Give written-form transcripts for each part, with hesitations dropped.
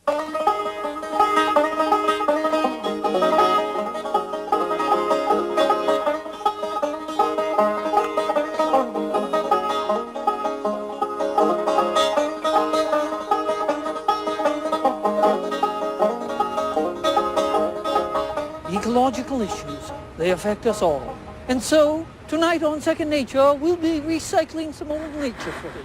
Ecological issues, they affect us all. And so, tonight on Second Nature, we'll be recycling some old nature footage.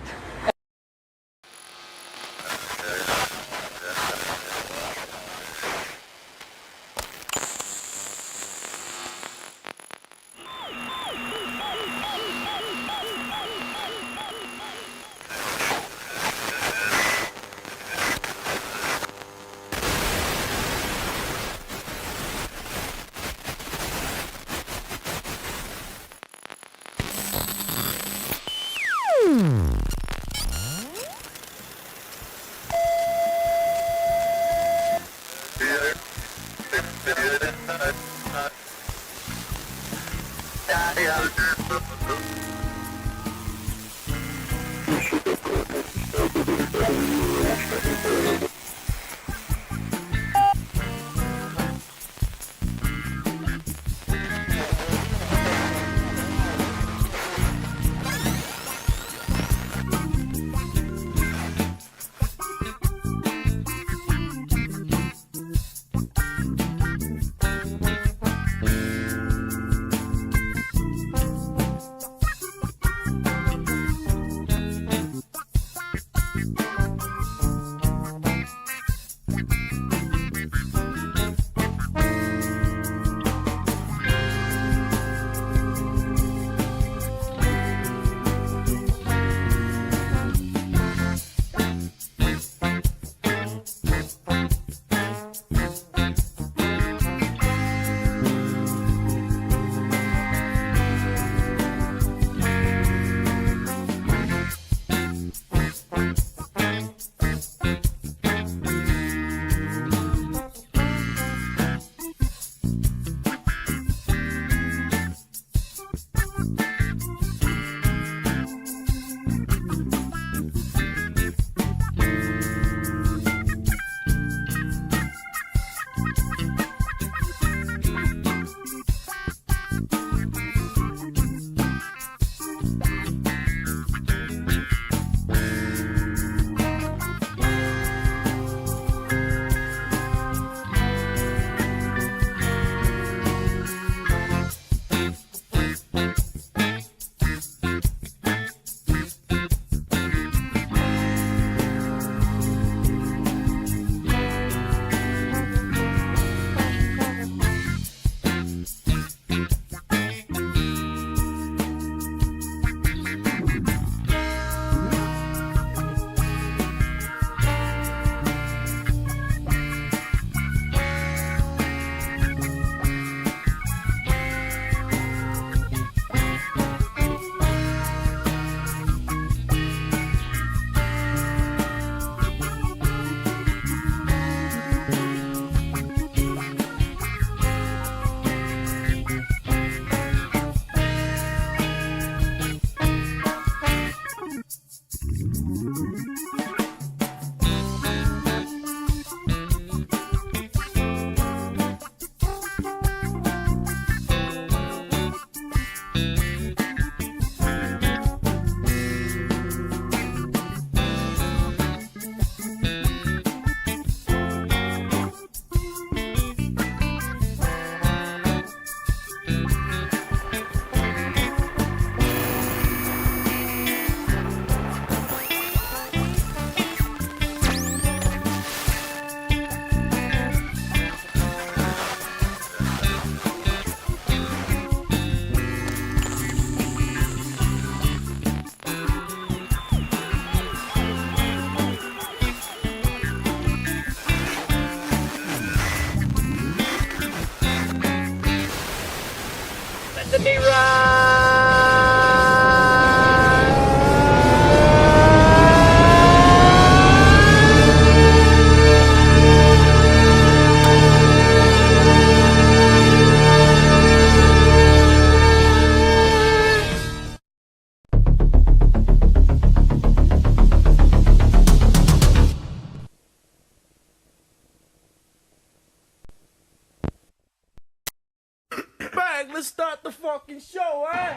let's start the fucking show, huh?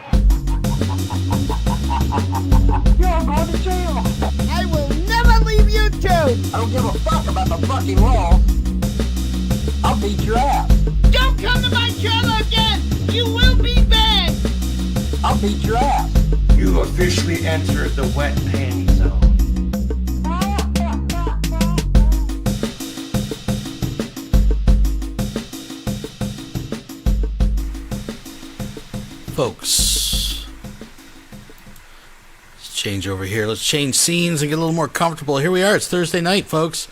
You're going to jail. I will never leave you two. I don't give a fuck about the fucking law. I'll beat your ass. Don't come to my trailer again. You will be banned. I'll beat your ass. You officially entered the wet panty zone. Folks, let's change over here. Let's change scenes and get a little more comfortable. Here we are. It's Thursday night, folks,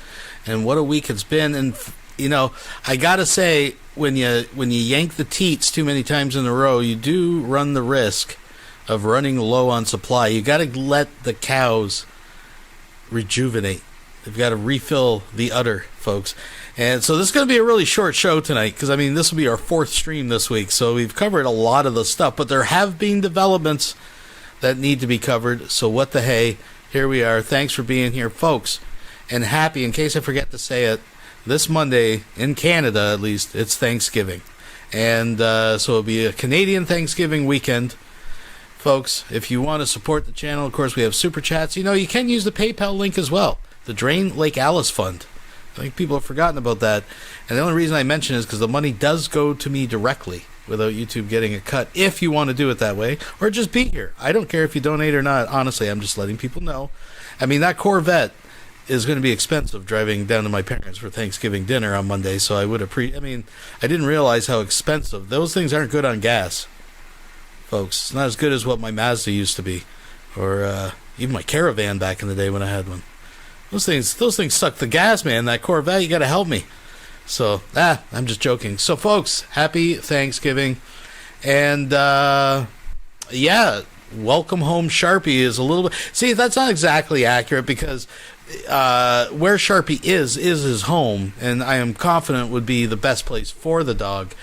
and what a week it's been. And you know, I gotta say, when you yank the teats too many times in a row, you do run the risk of running low on supply. You gotta let the cows rejuvenate. They've got to refill the udder, folks. And so this is going to be a really short show tonight because, I mean, this will be our fourth stream this week. So we've covered a lot of the stuff, but there have been developments that need to be covered. So what the hey, here we are. Thanks for being here, folks. And happy, in case I forget to say it, this Monday, in Canada at least, it's Thanksgiving. And so it'll be a Canadian Thanksgiving weekend. Folks, if you want to support the channel, of course, we have Super Chats. You know, you can use the PayPal link as well. The Drain Lake Alice Fund. I think people have forgotten about that. And the only reason I mention it is because the money does go to me directly without YouTube getting a cut, if you want to do it that way. Or just be here. I don't care if you donate or not. Honestly, I'm just letting people know. I mean, that Corvette is going to be expensive driving down to my parents for Thanksgiving dinner on Monday. So I would I didn't realize how expensive. Those things aren't good on gas, folks. It's not as good as what my Mazda used to be. Or even my Caravan back in the day when I had one. Those things suck the gas, man. That Corvette, you got to help me. So, I'm just joking. So, folks, happy Thanksgiving. And, welcome home Sharpie is a little bit... See, that's not exactly accurate because where Sharpie is his home, and I am confident would be the best place for the dog.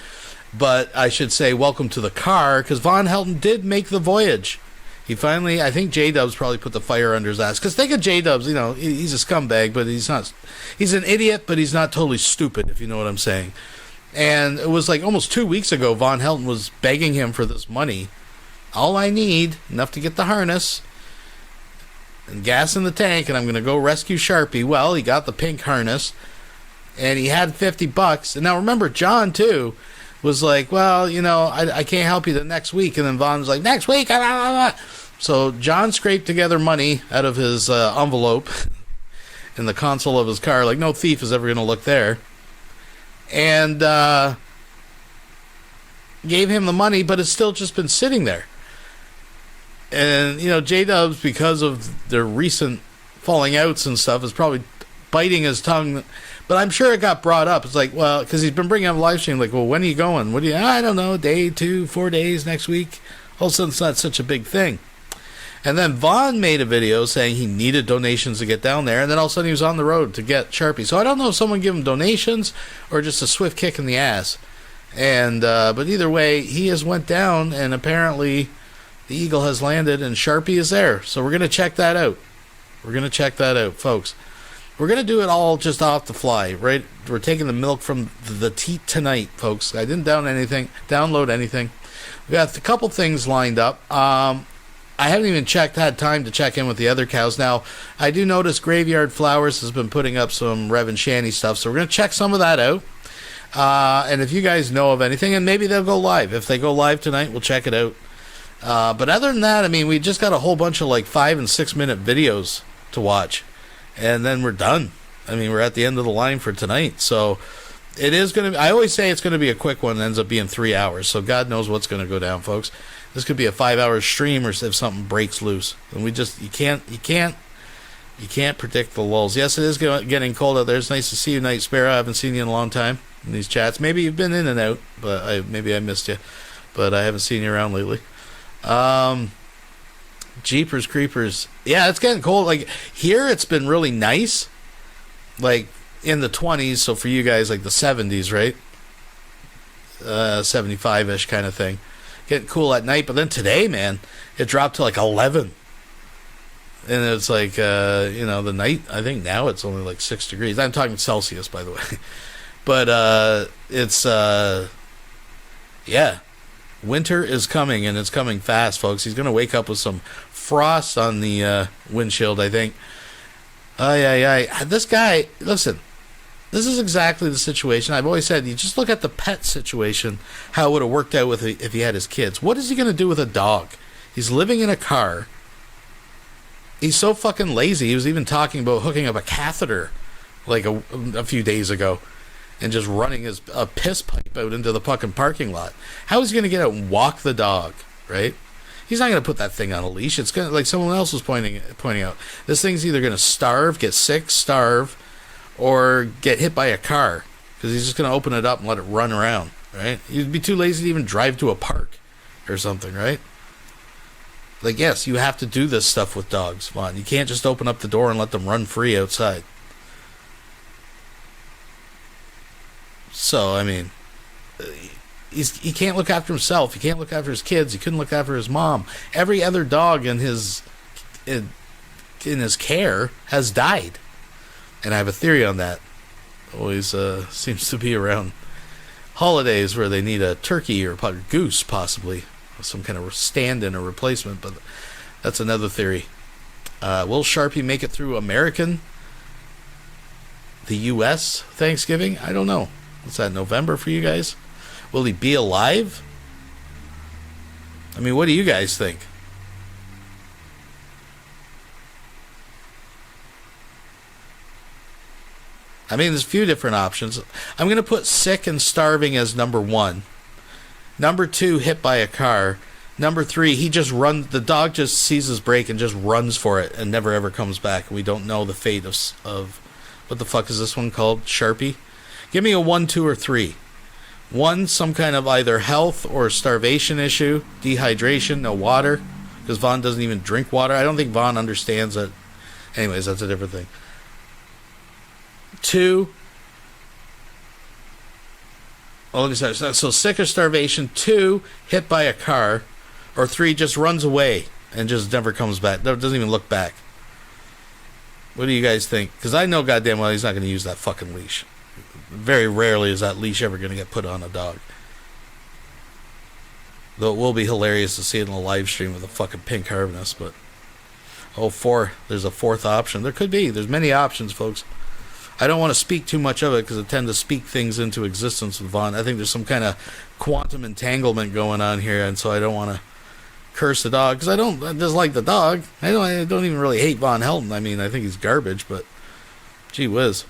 But I should say welcome to the car because Von Helton did make the voyage. He finally, I think J-Dubs probably put the fire under his ass. Because think of J-Dubs, you know, he's a scumbag, but he's not, he's an idiot, but he's not totally stupid, if you know what I'm saying. And it was like almost 2 weeks ago, Von Helton was begging him for this money. All I need, enough to get the harness and gas in the tank, and I'm going to go rescue Sharpie. Well, he got the pink harness, and he had $50. And now remember, John, too, was like, well, you know, I can't help you the next week. And then Von was like, next week, blah, blah, blah. So John scraped together money out of his envelope in the console of his car. Like, no thief is ever going to look there. And gave him the money, but it's still just been sitting there. And, you know, J-Dubs, because of their recent falling outs and stuff, is probably biting his tongue. But I'm sure it got brought up. It's like, well, because he's been bringing up live stream, like, well, when are you going? What do you, I don't know, day, 2, 4 days, next week. All of a sudden, it's not such a big thing. And then Vaughn made a video saying he needed donations to get down there, and then all of a sudden he was on the road to get Sharpie. So I don't know if someone gave him donations or just a swift kick in the ass. And but either way, he has went down, and apparently the Eagle has landed, and Sharpie is there. So we're going to check that out. We're going to check that out, folks. We're going to do it all just off the fly, right? We're taking the milk from the teat tonight, folks. I didn't download anything. We got a couple things lined up. I haven't even had time to check in with the other cows. Now, I do notice Graveyard Flowers has been putting up some Rev and Shanny stuff, so we're going to check some of that out. And if you guys know of anything, and maybe they'll go live. If they go live tonight, we'll check it out. But other than that, I mean, we just got a whole bunch of like 5 and 6 minute videos to watch. And then we're done. I mean, we're at the end of the line for tonight. So it is going to be, I always say it's going to be a quick one. It ends up being 3 hours. So God knows what's going to go down, folks. This could be a 5-hour stream, or if something breaks loose. And we just, you can't predict the lulls. Yes, it is getting cold out there. It's nice to see you, Night Sparrow. I haven't seen you in a long time in these chats. Maybe you've been in and out, but maybe I missed you. But I haven't seen you around lately. Jeepers Creepers. Yeah, it's getting cold. Like, here it's been really nice. Like, in the 20s, so for you guys, like the 70s, right? 75-ish kind of thing. Getting cool at night, but then today, man, it dropped to like 11. And it's like, the night, I think now it's only like 6 degrees. I'm talking Celsius, by the way. But it's, yeah. Winter is coming, and it's coming fast, folks. He's going to wake up with some frost on the windshield, I think. This guy, listen, this is exactly the situation. I've always said, you just look at the pet situation, how it would have worked out with if he had his kids. What is he going to do with a dog? He's living in a car. He's so fucking lazy. He was even talking about hooking up a catheter like a few days ago and just running a piss pipe out into the fucking parking lot. How is he going to get out and walk the dog, right? He's not going to put that thing on a leash. It's going to, like someone else was pointing out, this thing's either going to starve, get sick, starve, or get hit by a car, because he's just going to open it up and let it run around, right? You'd be too lazy to even drive to a park or something, right? Like, yes, you have to do this stuff with dogs, Vaughn. You can't just open up the door and let them run free outside. So, I mean, he can't look after himself. He can't look after his kids. He couldn't look after his mom. Every other dog in his care has died. And I have a theory on that. Always seems to be around holidays where they need a turkey or a goose, possibly. Some kind of stand-in or replacement, but that's another theory. Will Sharpie make it through the U.S. Thanksgiving? I don't know. What's that, November for you guys? Will he be alive? I mean, what do you guys think? I mean, there's a few different options. I'm going to put sick and starving as number 1. Number 2, hit by a car. Number 3, the dog just sees his break and just runs for it and never ever comes back. We don't know the fate of what the fuck is this one called? Sharpie? Give me a 1, 2, or 3. 1, some kind of either health or starvation issue, dehydration, no water, because Vaughn doesn't even drink water. I don't think Vaughn understands that. Anyways, that's a different thing. 2, let me start. So sick or starvation. 2, hit by a car. Or 3, just runs away and just never comes back. Doesn't even look back. What do you guys think? Because I know goddamn well he's not going to use that fucking leash. Very rarely is that leash ever going to get put on a dog. Though it will be hilarious to see it in a live stream with a fucking pink harness. But 4, there's a 4th option. There could be. There's many options, folks. I don't want to speak too much of it because I tend to speak things into existence with Vaughn. I think there's some kind of quantum entanglement going on here, and so I don't want to curse the dog because I don't dislike the dog. I don't even really hate Von Helton. I mean, I think he's garbage, but gee whiz.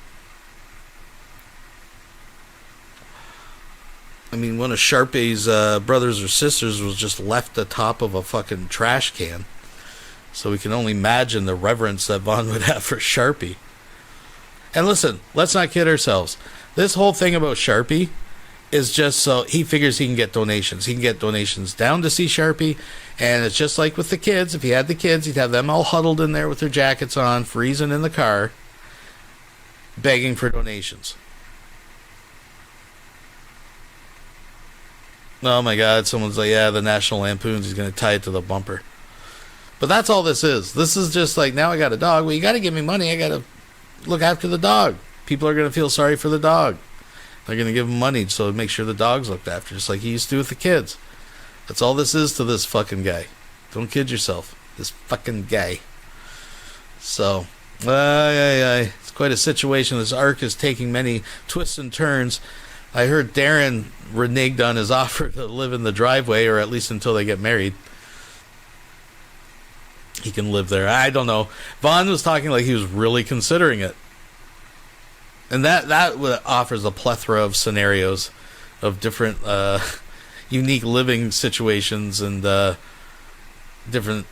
I mean, one of Sharpie's brothers or sisters was just left atop of a fucking trash can. So we can only imagine the reverence that Vaughn would have for Sharpie. And listen, let's not kid ourselves. This whole thing about Sharpie is just so he figures he can get donations. He can get donations down to see Sharpie. And it's just like with the kids. If he had the kids, he'd have them all huddled in there with their jackets on, freezing in the car, begging for donations. Oh my God, someone's like, yeah, the National Lampoons, he's going to tie it to the bumper. But that's all this is. This is just like, now I got a dog. Well, you got to give me money. I got to look after the dog. People are going to feel sorry for the dog. They're going to give him money so make sure the dog's looked after, just like he used to do with the kids. That's all this is to this fucking guy. Don't kid yourself. This fucking guy. So, it's quite a situation. This arc is taking many twists and turns. I heard Darren reneged on his offer to live in the driveway, or at least until they get married. He can live there. I don't know. Vaughn was talking like he was really considering it. And that offers a plethora of scenarios of different unique living situations and different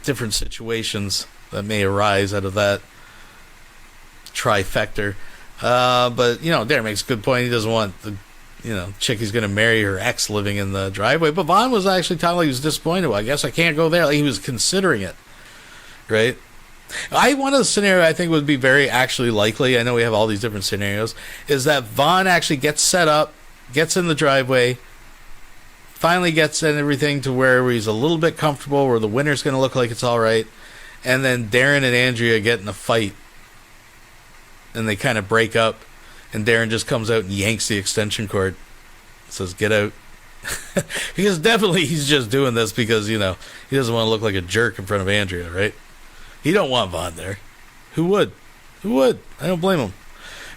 situations that may arise out of that trifecta. But, Darren makes a good point. He doesn't want the chick he's going to marry her ex living in the driveway. But Vaughn was actually telling like he was disappointed. Well, I guess I can't go there. Like he was considering it, right? One of the scenario I think would be very actually likely, I know we have all these different scenarios, is that Vaughn actually gets set up, gets in the driveway, finally gets in everything to where he's a little bit comfortable, where the winter's going to look like it's all right, and then Darren and Andrea get in a fight, and they kind of break up, and Darren just comes out and yanks the extension cord, says, get out, Because definitely he's just doing this because, he doesn't want to look like a jerk in front of Andrea, right? He don't want Vaughn there. Who would? I don't blame him.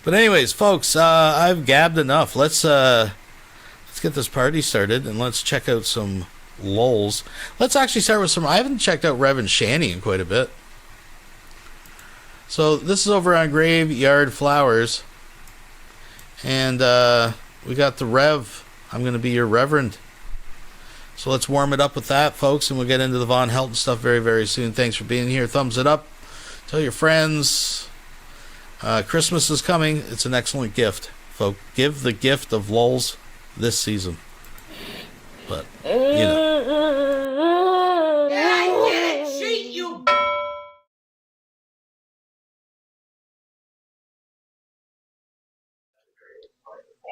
But anyways, folks, I've gabbed enough. Let's get this party started, and let's check out some lulz. Let's actually start with I haven't checked out Rev and Shanny in quite a bit. So this is over on Graveyard Flowers. And we got the Rev. I'm going to be your Reverend. So let's warm it up with that, folks, and we'll get into the Von Helton stuff very, very soon. Thanks for being here. Thumbs it up. Tell your friends. Christmas is coming. It's an excellent gift, folks. Give the gift of lulz this season. But,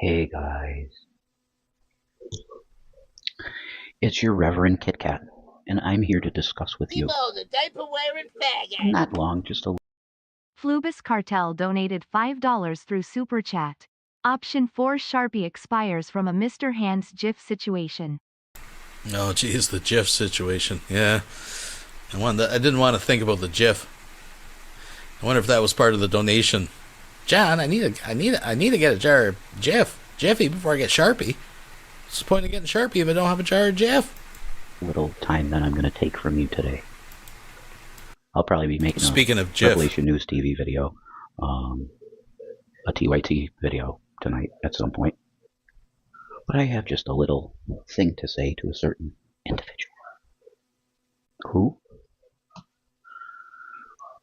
Hey guys, it's your Reverend Kit Kat, and I'm here to discuss with you. The diaper-wearing faggot. Not long, just a Flubus Cartel donated $5 through Super Chat. Option 4 Sharpie expires from a Mr. Hands GIF situation. oh, geez, the GIF situation. Yeah. I didn't want to think about the GIF. I wonder if that was part of the donation. John, I need to get a jar of Jiffy before I get Sharpie. What's the point of getting Sharpie if I don't have a jar of Jiff? little time that I'm going to take from you today. I'll probably be making a Revelation News TV video, a TYT video tonight at some point. But I have just a little thing to say to a certain individual. Who?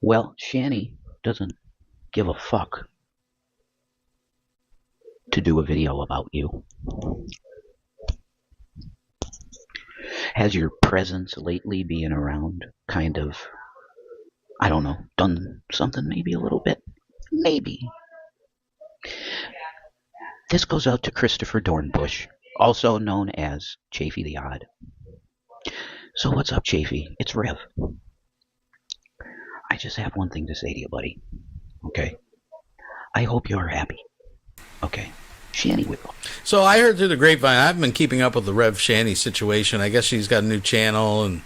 Well, Shanny doesn't give a fuck to do a video about you. Has your presence lately being around kind of, I don't know, done something maybe a little bit? Maybe. This goes out to Christopher Dornbush, also known as Chafee the Odd. So what's up, Chafee? It's Rev. I just have one thing to say to you, buddy. Okay? I hope you're happy. Okay? Shanny will. So I heard through the grapevine, I haven't been keeping up with the Rev Shanny situation. I guess she's got a new channel, and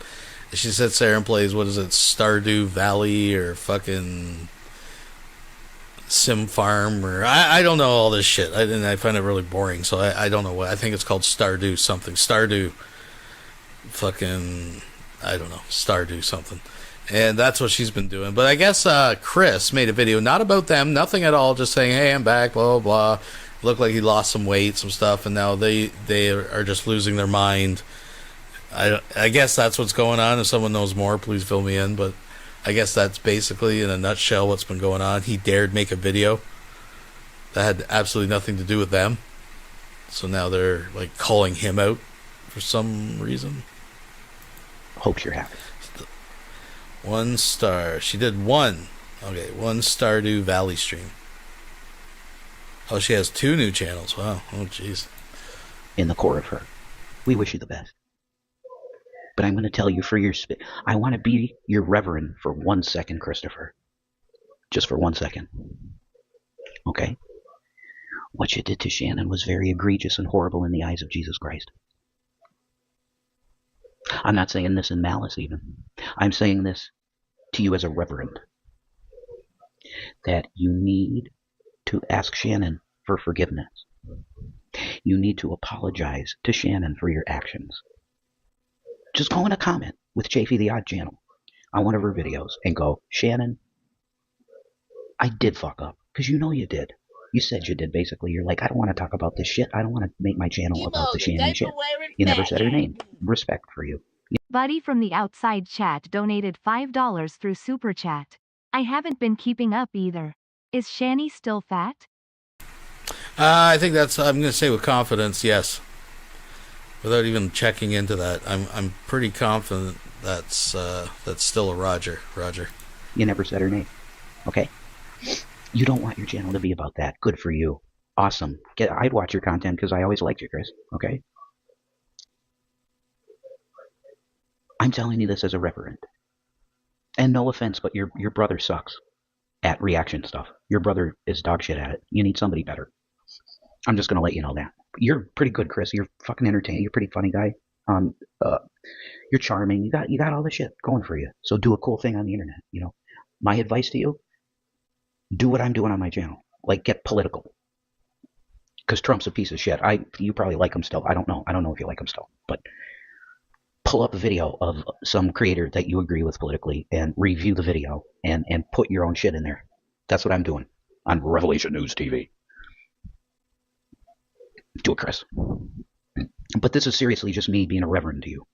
she sits there and plays, what is it, Stardew Valley or fucking Sim Farm, or I don't know all this shit. I find it really boring, so I don't know what. I think it's called Stardew something. Stardew fucking, I don't know, Stardew something. And that's what she's been doing. But I guess Chris made a video, not about them, nothing at all, just saying, hey, I'm back, blah, blah, blah. Looked like he lost some weight, some stuff, and now they are just losing their mind. I guess that's what's going on. If someone knows more, please fill me in. But I guess that's basically, in a nutshell, what's been going on. He dared make a video that had absolutely nothing to do with them. So now they're like calling him out for some reason. Hope you're happy. 1 star. She did one. Okay, 1 Stardew Valley stream. Oh, she has 2 new channels. Wow. Oh, jeez. In the core of her, we wish you the best. But I'm going to tell you for your I want to be your reverend for 1 second, Christopher. Just for 1 second. Okay? What you did to Shannon was very egregious and horrible in the eyes of Jesus Christ. I'm not saying this in malice even. I'm saying this to you as a reverend. That you need to ask Shannon for forgiveness. You need to apologize to Shannon for your actions. Just go in a comment with Chafee the Odd channel on one of her videos and go, Shannon, I did fuck up. Because you know you did. You said you did, basically. You're like, I don't want to talk about this shit. I don't want to make my channel about the Shannon shit. You never said her name. Respect for you. Buddy from the outside chat donated $5 through Super Chat. I haven't been keeping up either. Is Shanny still fat? I think I'm going to say with confidence, yes. Without even checking into that, I'm pretty confident that's still a Roger. You never said her name. Okay? You don't want your channel to be about that. Good for you. Awesome. I'd watch your content because I always liked you, Chris. Okay? I'm telling you this as a reverend. And no offense, but your brother sucks at reaction stuff. Your brother is dog shit at it. You need somebody better. I'm just going to let you know that. You're pretty good, Chris. You're fucking entertaining. You're a pretty funny guy. You're charming. You got all the shit going for you. So do a cool thing on the internet. You know, my advice to you: do what I'm doing on my channel. Like, get political. Because Trump's a piece of shit. You probably like him still. I don't know. I don't know if you like him still, but pull up a video of some creator that you agree with politically and review the video and put your own shit in there. That's what I'm doing on Revelation News TV. Do it, Chris. But this is seriously just me being a reverend to you.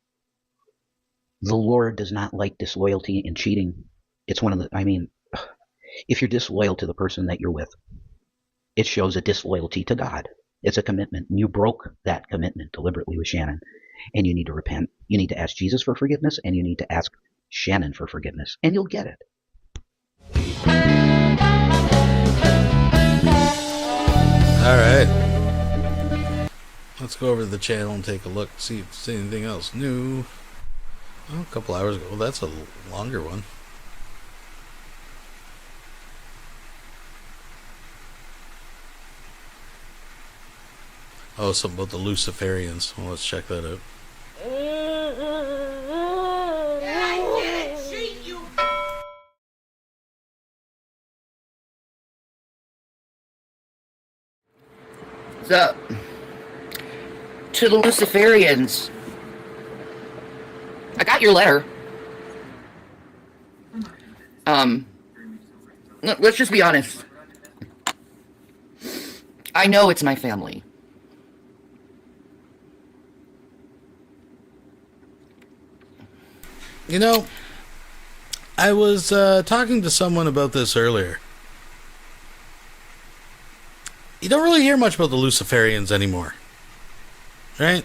The Lord does not like disloyalty and cheating. It's one of the, I mean, if you're disloyal to the person that you're with, it shows a disloyalty to God. It's a commitment. You broke that commitment deliberately with Shannon. And you need to repent. You need to ask Jesus for forgiveness, and you need to ask Shannon for forgiveness, and you'll get it. All right. Let's go over to the channel and take a look, see if there's anything else new. Oh, a couple hours ago. Well, that's a longer one. Oh, something about the Luciferians. Well, let's check that out. So, to the Luciferians, I got your letter. Let's just be honest. I know it's my family. You know, I was talking to someone about this earlier. You don't really hear much about the Luciferians anymore, right?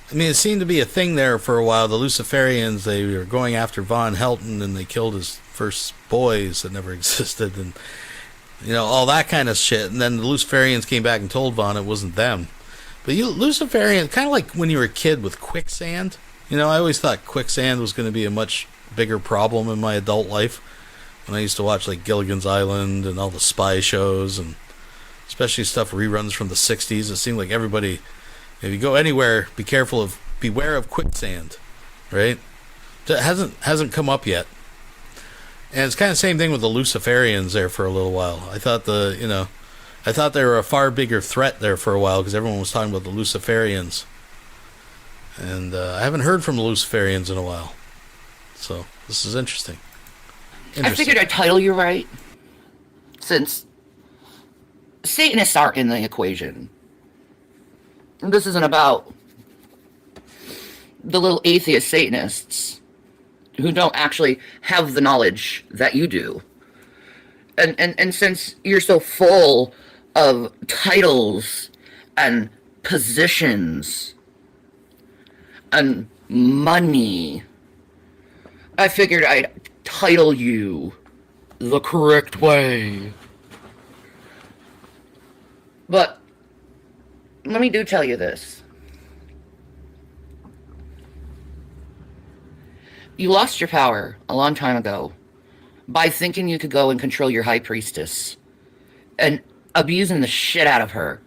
I mean, it seemed to be a thing there for a while. The Luciferians, they were going after Von Helton, and they killed his first boys that never existed, and, you know, all that kind of shit. And then the Luciferians came back and told Von it wasn't them. But Luciferian, kind of like when you were a kid with quicksand. You know, I always thought quicksand was going to be a much bigger problem in my adult life. When I used to watch, like, Gilligan's Island and all the spy shows, and especially stuff reruns from the 60s. It seemed like everybody, if you go anywhere, beware of quicksand, right? That hasn't come up yet. And it's kind of the same thing with the Luciferians there for a little while. I thought they were a far bigger threat there for a while because everyone was talking about the Luciferians. And I haven't heard from the Luciferians in a while. So, this is interesting. I figured I'd title you right, since Satanists aren't in the equation. This isn't about the little atheist Satanists who don't actually have the knowledge that you do. And since you're so full of titles and positions and money, I figured I'd title you the correct way. But let me tell you this. You lost your power a long time ago by thinking you could go and control your high priestess and abusing the shit out of her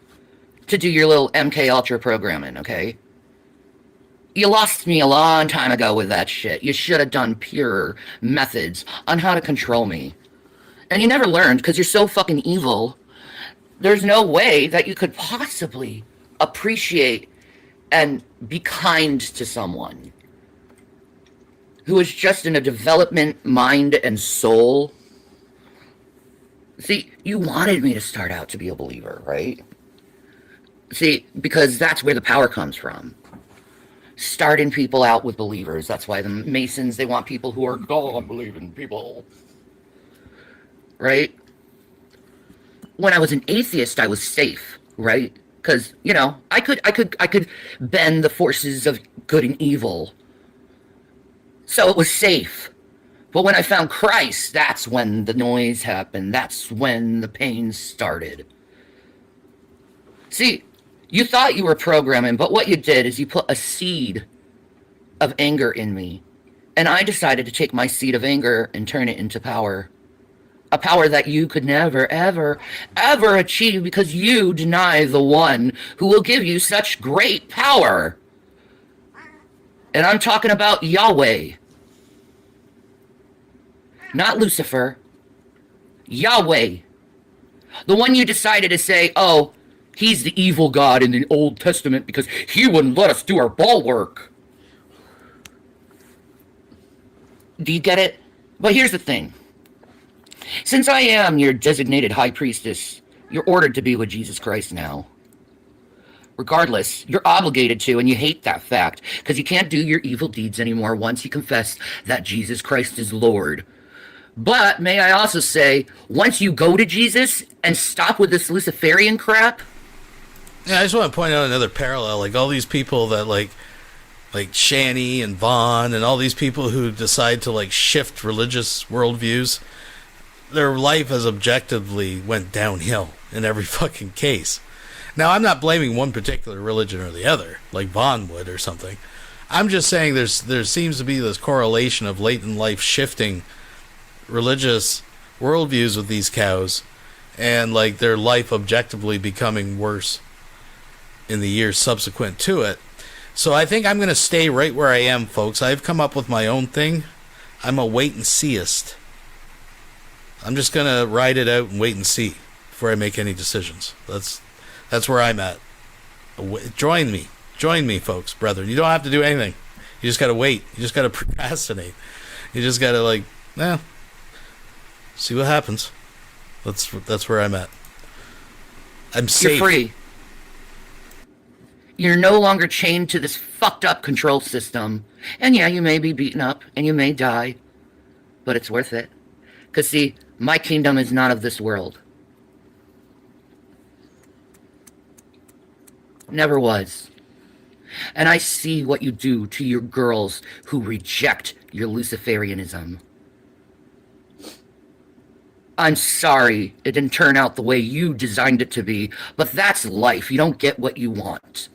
to do your little MK Ultra programming, okay? You lost me a long time ago with that shit. You should have done purer methods on how to control me. And you never learned because you're so fucking evil. There's no way that you could possibly appreciate and be kind to someone who is just in a development mind and soul. See, you wanted me to start out to be a believer, right? See, because that's where the power comes from. Starting people out with believers. That's why the Masons, they want people who are God-believing people. Right? When I was an atheist, I was safe, right? Because, you know, I could bend the forces of good and evil. So it was safe. But when I found Christ, that's when the noise happened. That's when the pain started. See, you thought you were programming, but what you did is you put a seed of anger in me. And I decided to take my seed of anger and turn it into power. a power that you could never, ever, ever achieve because you deny the one who will give you such great power. And I'm talking about Yahweh. Not Lucifer. Yahweh. The one you decided to say, oh, he's the evil God in the Old Testament because he wouldn't let us do our ball work. Do you get it? But here's the thing. Since I am your designated high priestess, you're ordered to be with Jesus Christ now. Regardless, you're obligated to, and you hate that fact, because you can't do your evil deeds anymore once you confess that Jesus Christ is Lord. But, may I also say, once you go to Jesus and stop with this Luciferian crap... Yeah, I just want to point out another parallel. Like, all these people that, like Shani and Vaughn and all these people who decide to, like, shift religious worldviews, their life has objectively went downhill in every fucking case. Now, I'm not blaming one particular religion or the other, like Vaughn would or something. I'm just saying there seems to be this correlation of late in life shifting religious worldviews with these cows and, like, their life objectively becoming worse in the years subsequent to it. So I think I'm going to stay right where I am, folks. I've come up with my own thing. I'm a wait-and-seeist. I'm just going to ride it out and wait and see before I make any decisions. That's where I'm at. Join me, folks, brethren. You don't have to do anything. You just got to wait. You just got to procrastinate. You just got to, see what happens. That's where I'm at. I'm safe. You're free. You're no longer chained to this fucked up control system. And yeah, you may be beaten up and you may die, but it's worth it. Because see, my kingdom is not of this world. Never was. And I see what you do to your girls who reject your Luciferianism. I'm sorry it didn't turn out the way you designed it to be, but that's life. You don't get what you want.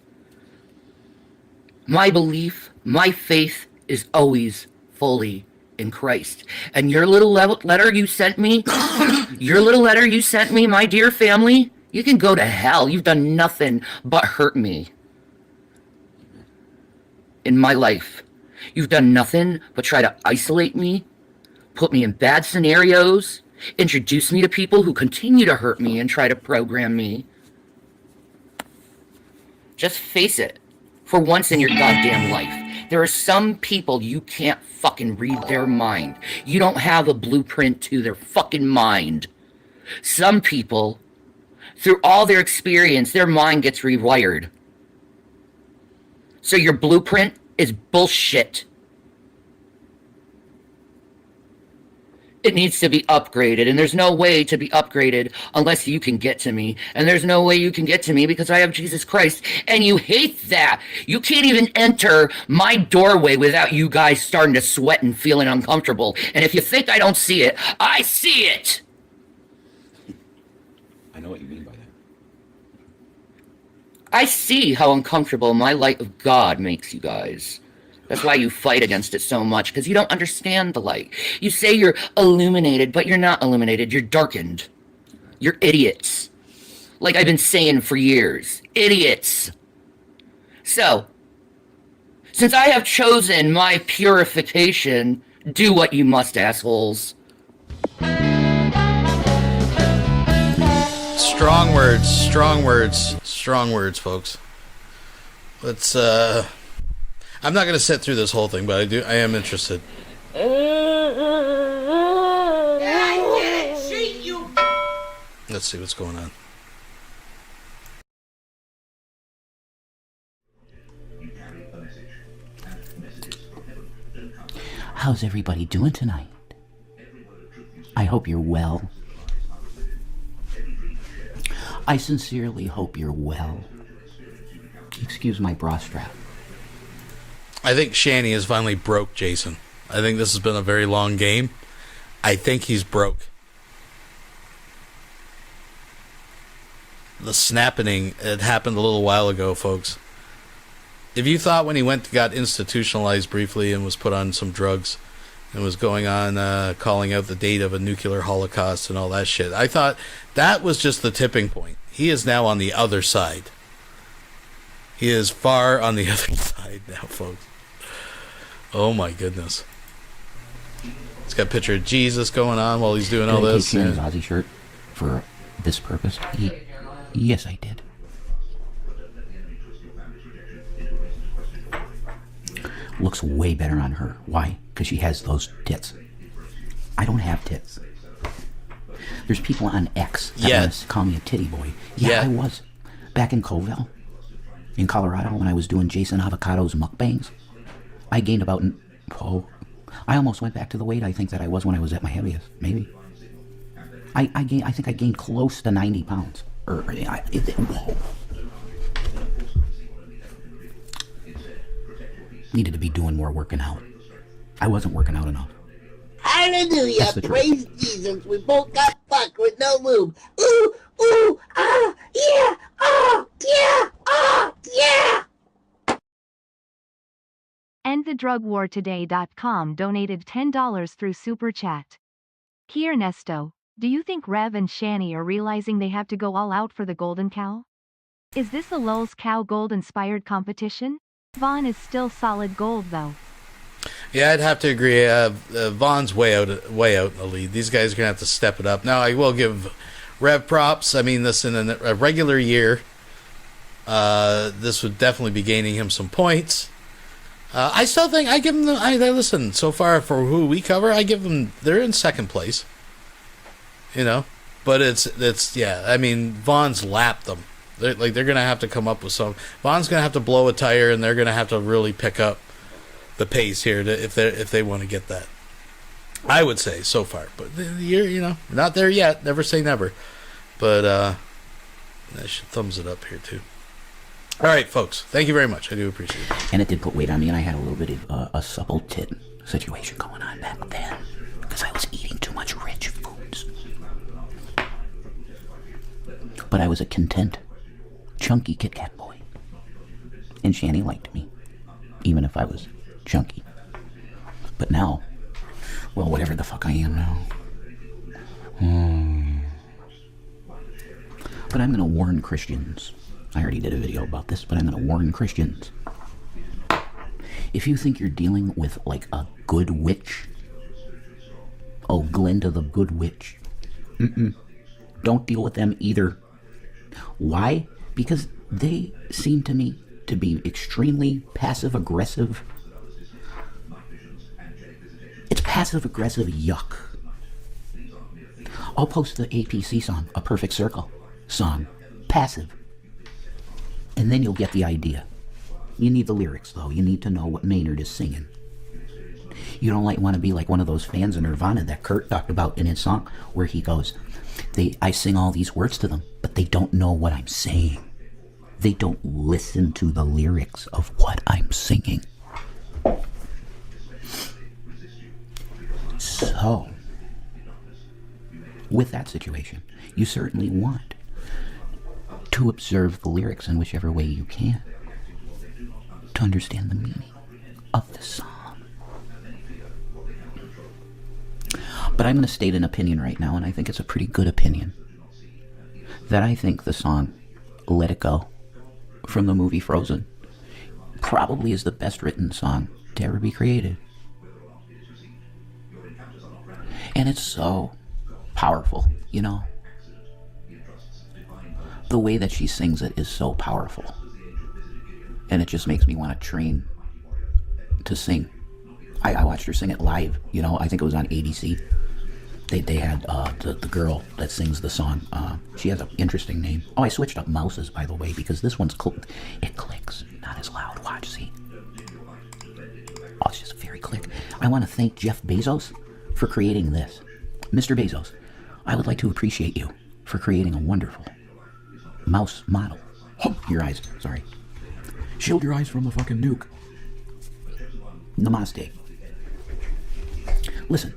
My belief, my faith is always fully in Christ. And your little letter you sent me, my dear family, you can go to hell. You've done nothing but hurt me in my life. You've done nothing but try to isolate me, put me in bad scenarios, introduce me to people who continue to hurt me and try to program me. Just face it, for once in your goddamn life. There are some people you can't fucking read their mind. You don't have a blueprint to their fucking mind. Some people, through all their experience, their mind gets rewired. So your blueprint is bullshit. It needs to be upgraded, and there's no way to be upgraded unless you can get to me. And there's no way you can get to me because I have Jesus Christ, and you hate that. You can't even enter my doorway without you guys starting to sweat and feeling uncomfortable. And if you think I don't see it, I see it! I know what you mean by that. I see how uncomfortable my light of God makes you guys. That's why you fight against it so much, because you don't understand the light. You say you're illuminated, but you're not illuminated. You're darkened. You're idiots. Like I've been saying for years. Idiots. So, since I have chosen my purification, do what you must, assholes. Strong words, strong words, strong words, folks. Let's, I'm not going to sit through this whole thing, but I am interested. I can't see you. Let's see what's going on. How's everybody doing tonight? I hope you're well. I sincerely hope you're well. Excuse my bra strap. I think Shani has finally broke Jason. I think this has been a very long game. I think he's broke. The snapping, it happened a little while ago, folks. If you thought when he got institutionalized briefly and was put on some drugs, and was going on calling out the date of a nuclear holocaust and all that shit. I thought that was just the tipping point. He is now on the other side. He is far on the other side now, folks. Oh my goodness. He's got a picture of Jesus going on while he's doing all this. Did I take Shannon's Aussie shirt for this purpose? Yes, I did. Looks way better on her. Why? Because she has those tits. I don't have tits. There's people on X that want to call me a titty boy. Yeah, I was. Back in Covell, in Colorado, when I was doing Jason Avocado's mukbangs, I gained about... I almost went back to the weight I think that I was when I was at my heaviest. Maybe. I think I gained close to 90 pounds. Needed to be doing more working out. I wasn't working out enough. Hallelujah, praise Jesus. We both got fucked with no lube. Ooh, ooh, ah, yeah, oh, yeah, oh, yeah. EndTheDrugWarToday.com donated $10 through Super Chat. Here, Ernesto, do you think Rev and Shani are realizing they have to go all out for the Golden Cow? Is this a Lulz Cow Gold-inspired competition? Vaughn is still solid gold, though. Yeah, I'd have to agree. Vaughn's way out in the lead. These guys are going to have to step it up. Now, I will give Rev props. I mean, this in a regular year, this would definitely be gaining him some points. I still think I give them listen, so far for who we cover, I give them, they're in second place. You know? But it's yeah, I mean, Vaughn's lapped them. They're going to have to come up with some. Vaughn's going to have to blow a tire, and they're going to have to really pick up the pace here if they want to get that. I would say so far, but you're not there yet. Never say never. But I should thumbs it up here too. All right, folks. Thank you very much. I do appreciate it. And it did put weight on me, and I had a little bit of a supple tit situation going on back then because I was eating too much rich foods. But I was a content, chunky Kit Kat boy, and Shani liked me, even if I was chunky. But now, well, whatever the fuck I am now. But I'm going to warn Christians. I already did a video about this, but I'm going to warn Christians. If you think you're dealing with, like, a good witch, oh, Glinda the good witch, don't deal with them either. Why? Because they seem to me to be extremely passive-aggressive. It's passive-aggressive yuck. I'll post the APC song, A Perfect Circle song, passive. And then you'll get the idea. You need the lyrics, though. You need to know what Maynard is singing. You don't want to be like one of those fans of Nirvana that Kurt talked about in his song, where he goes, I sing all these words to them, but they don't know what I'm saying. They don't listen to the lyrics of what I'm singing. So, with that situation, you certainly want to observe the lyrics in whichever way you can to understand the meaning of the song. But I'm going to state an opinion right now, and I think it's a pretty good opinion, that I think the song Let It Go from the movie Frozen probably is the best written song to ever be created. And it's so powerful, you know? The way that she sings it is so powerful. And it just makes me want to train to sing. I watched her sing it live, you know, I think it was on ABC. They had the girl that sings the song. She has an interesting name. Oh, I switched up mouses, by the way, because this one's it clicks, not as loud. Watch, see? Oh, it's just very click. I want to thank Jeff Bezos for creating this. Mr. Bezos, I would like to appreciate you for creating a wonderful mouse model. Oh, your eyes, sorry. Shield your eyes from the fucking nuke. Namaste. Listen,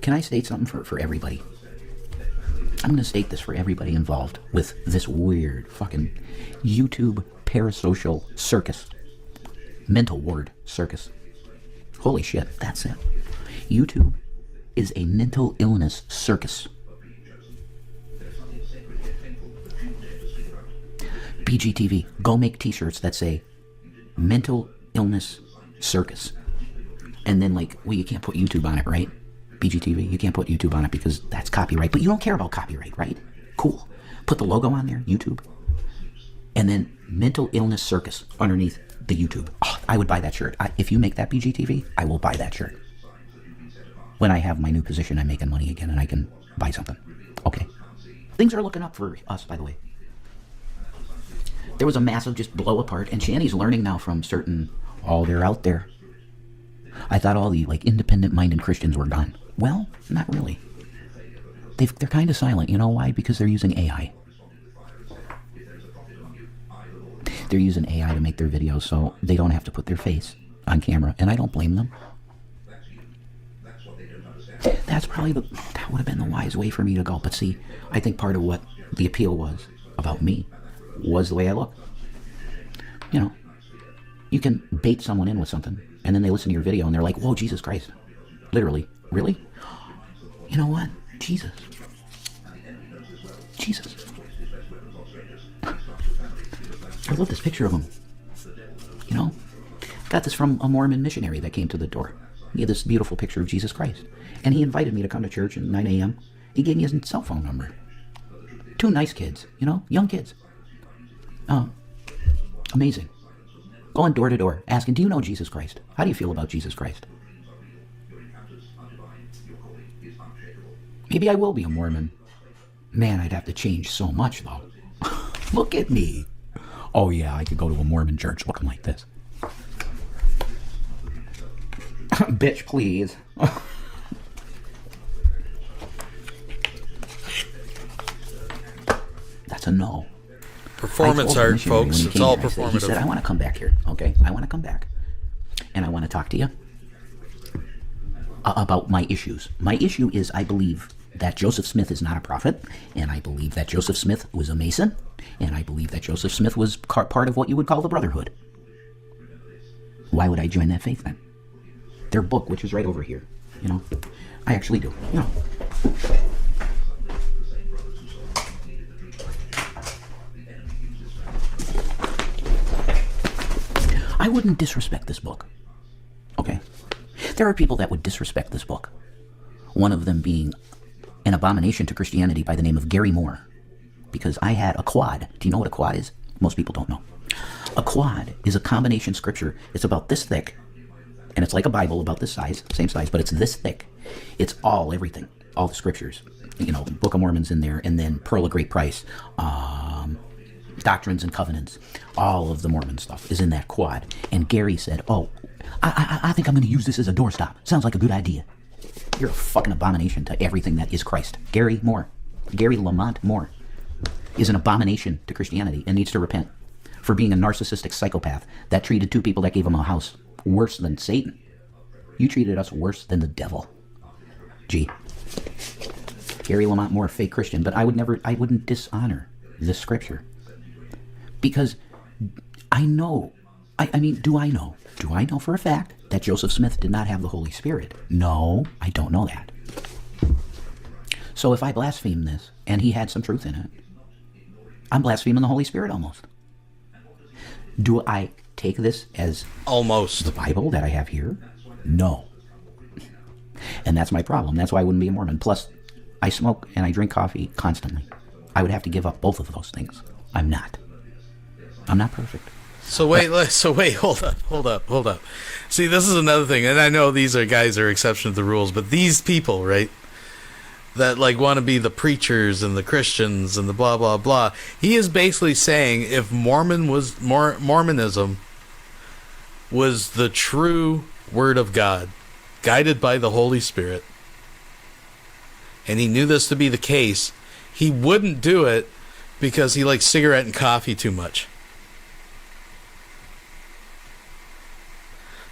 can I state something for everybody? I'm going to state this for everybody involved with this weird fucking YouTube parasocial circus. Mental ward circus. Holy shit, that's it. YouTube is a mental illness circus. BGTV, go make t-shirts that say mental illness circus. And then like, well, you can't put YouTube on it, right? BGTV, you can't put YouTube on it because that's copyright. But you don't care about copyright, right? Cool. Put the logo on there, YouTube. And then mental illness circus underneath the YouTube. Oh, I would buy that shirt. If you make that BGTV, I will buy that shirt. When I have my new position, I'm making money again and I can buy something. Okay. Things are looking up for us, by the way. There was a massive just blow apart, and Shanny's learning now from certain, oh, they're out there. I thought all the like independent-minded Christians were gone. Well, not really. They're kind of silent. You know why? Because they're using AI. They're using AI to make their videos so they don't have to put their face on camera, and I don't blame them. That's probably that would have been the wise way for me to go. But see, I think part of what the appeal was about me was the way I look. You know, you can bait someone in with something, and then they listen to your video and they're like, whoa, Jesus Christ. Literally. Really? You know what? Jesus. I love this picture of him. You know? Got this from a Mormon missionary that came to the door. He had this beautiful picture of Jesus Christ. And he invited me to come to church at 9 a.m. He gave me his cell phone number. Two nice kids, you know? Young kids. Amazing. Going door to door, asking, do you know Jesus Christ? How do you feel about Jesus Christ? Maybe I will be a Mormon. Man, I'd have to change so much, though. Look at me. Oh, yeah, I could go to a Mormon church looking like this. Bitch, please. That's a no. Performance art, folks. It's all performative. He said, I want to come back here, okay? I want to come back. And I want to talk to you about my issues. My issue is I believe that Joseph Smith is not a prophet, and I believe that Joseph Smith was a Mason, and I believe that Joseph Smith was part of what you would call the Brotherhood. Why would I join that faith then? Their book, which is right over here, you know, I actually do, you know. I wouldn't disrespect this book, okay? There are people that would disrespect this book. One of them being an abomination to Christianity by the name of Gary Moore. Because I had a quad. Do you know what a quad is? Most people don't know. A quad is a combination scripture. It's about this thick. And it's like a Bible about this size, same size, but it's this thick. It's everything, all the scriptures. You know, the Book of Mormon's in there, and then Pearl of Great Price, Doctrines and Covenants, all of the Mormon stuff is in that quad. And Gary said, oh, I think I'm going to use this as a doorstop. Sounds like a good idea. You're a fucking abomination to everything that is Christ. Gary Moore, Gary Lamont Moore, is an abomination to Christianity and needs to repent for being a narcissistic psychopath that treated two people that gave him a house worse than Satan. You treated us worse than the devil. Gee. Gary Lamont Moore, fake Christian, but I wouldn't dishonor this scripture. Because I know, I mean, do I know for a fact that Joseph Smith did not have the Holy Spirit? No, I don't know that. So if I blaspheme this, and he had some truth in it, I'm blaspheming the Holy Spirit almost. Do I take this as almost the Bible that I have here? No. And that's my problem. That's why I wouldn't be a Mormon. Plus, I smoke and I drink coffee constantly. I would have to give up both of those things. I'm not perfect. So wait, hold up. See, this is another thing, and I know these guys are exceptions to the rules, but these people, right, that like want to be the preachers and the Christians and the blah blah blah. He is basically saying if Mormonism was the true word of God, guided by the Holy Spirit, and he knew this to be the case, he wouldn't do it because he likes cigarette and coffee too much.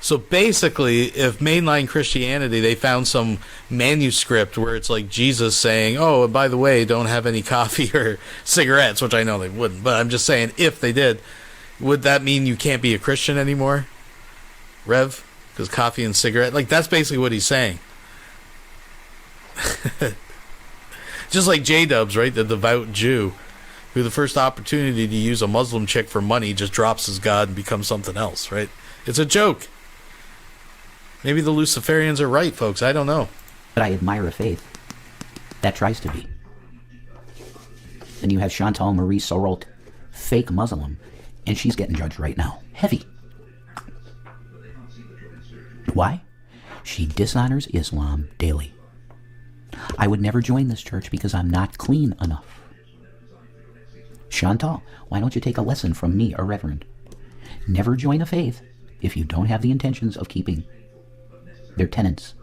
So basically, if mainline Christianity, they found some manuscript where it's like Jesus saying, oh, and by the way, don't have any coffee or cigarettes, which I know they wouldn't, but I'm just saying if they did, would that mean you can't be a Christian anymore? Rev? Because coffee and cigarette? Like, that's basically what he's saying. Just like J-Dubs, right? The devout Jew, who the first opportunity to use a Muslim chick for money just drops his God and becomes something else, right? It's a joke. Maybe the Luciferians are right, folks. I don't know. But I admire a faith that tries to be. Then you have Chantal Marie Sorrelt, fake Muslim, and she's getting judged right now. Heavy. Why? She dishonors Islam daily. I would never join this church because I'm not clean enough. Chantal, why don't you take a lesson from me, a reverend? Never join a faith if you don't have the intentions of keeping their tenets,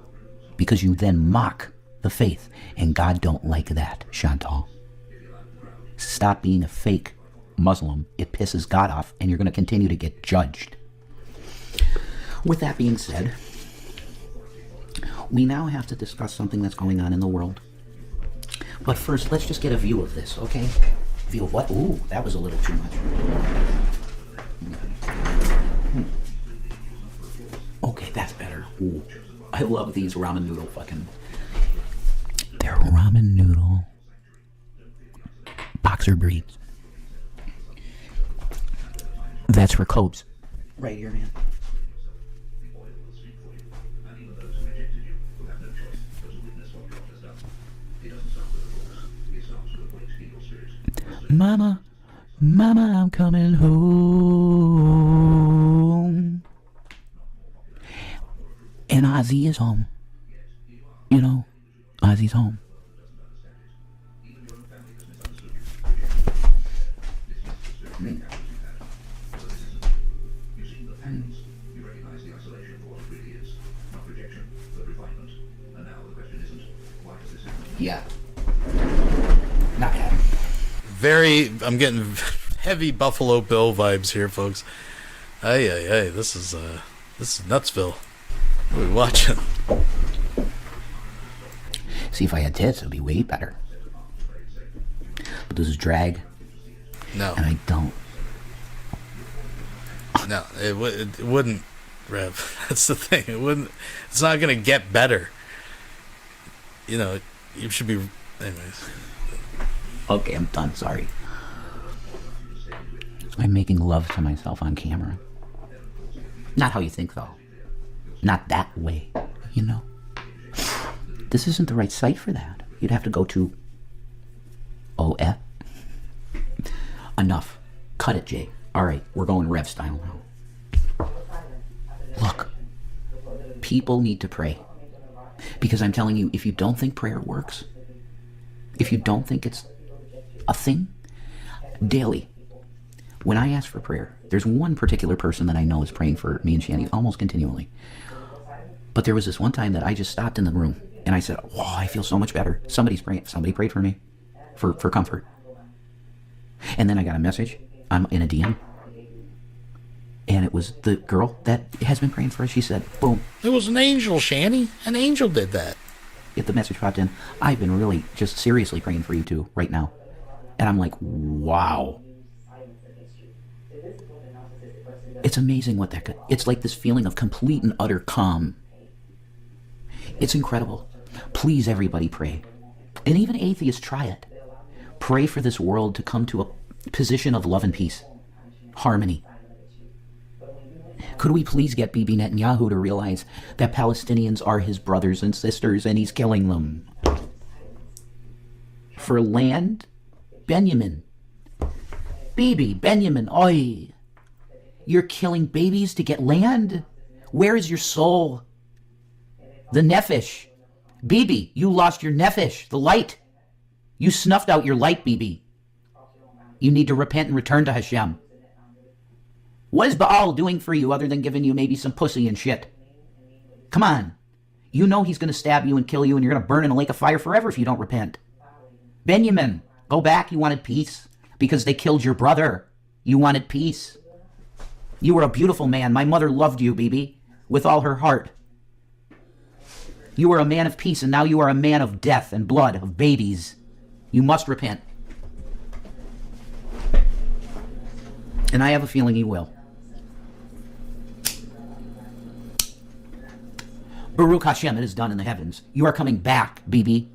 because you then mock the faith, and God don't like that, Chantal. Stop being a fake Muslim. It pisses God off, and you're going to continue to get judged. With that being said, we now have to discuss something that's going on in the world. But first, let's just get a view of this, okay? View of what? Ooh, that was a little too much. Okay, that's better. Ooh, I love these ramen noodle fucking... They're ramen noodle boxer briefs. That's for Cobes. Right here, man. Mama, Mama, I'm coming home. And Ozzy is home. You know, Ozzy's home. Yeah. Not bad. I'm getting heavy Buffalo Bill vibes here, folks. Ay, this is Nutsville. What are we watching? See, if I had tits, it would be way better. But this is drag. No. And I don't. No, it wouldn't, Rev. That's the thing. It wouldn't. It's not going to get better. You know, you should be... Anyways. Okay, I'm done. Sorry. I'm making love to myself on camera. Not how you think, though. Not that way, you know. This isn't the right site for that. You'd have to go to OF. Enough. Cut it, Jay. All right, we're going Rev style now. Look, people need to pray. Because I'm telling you, if you don't think prayer works, if you don't think it's a thing, daily, when I ask for prayer, there's one particular person that I know is praying for me and Shanny almost continually. But there was this one time that I just stopped in the room and I said, "Wow, I feel so much better. Somebody's praying. Somebody prayed for me for comfort." And then I got a message. I'm in a DM. And it was the girl that has been praying for us. She said, boom. It was an angel, Shanny. An angel did that. If the message popped in, I've been really just seriously praying for you too right now. And I'm like, wow. It's amazing what that could... It's like this feeling of complete and utter calm. It's incredible. Please, everybody, pray. And even atheists, try it. Pray for this world to come to a position of love and peace. Harmony. Could we please get Bibi Netanyahu to realize that Palestinians are his brothers and sisters and he's killing them? For land? Benjamin. Bibi, Benjamin, oi. You're killing babies to get land? Where is your soul? The nefesh. Bibi, you lost your nefesh, the light. You snuffed out your light, Bibi. You need to repent and return to Hashem. What is Baal doing for you other than giving you maybe some pussy and shit? Come on. You know he's going to stab you and kill you and you're going to burn in a lake of fire forever if you don't repent. Benjamin, go back. You wanted peace because they killed your brother. You wanted peace. You were a beautiful man. My mother loved you, Bibi, with all her heart. You were a man of peace and now you are a man of death and blood, of babies. You must repent. And I have a feeling you will. Baruch Hashem, it is done in the heavens. You are coming back, BB.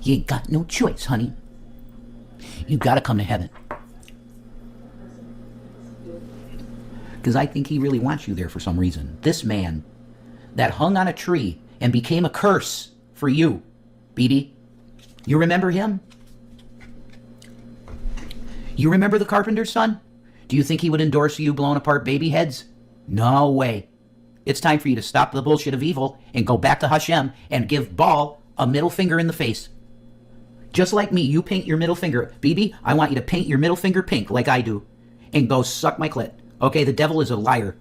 You ain't got no choice, honey. You gotta come to heaven. Because I think he really wants you there for some reason. This man that hung on a tree and became a curse for you, BB. You remember him? You remember the carpenter's son? Do you think he would endorse you blowing apart baby heads? No way. It's time for you to stop the bullshit of evil and go back to Hashem and give Baal a middle finger in the face. Just like me, you paint your middle finger. BB, I want you to paint your middle finger pink like I do and go suck my clit. Okay, the devil is a liar.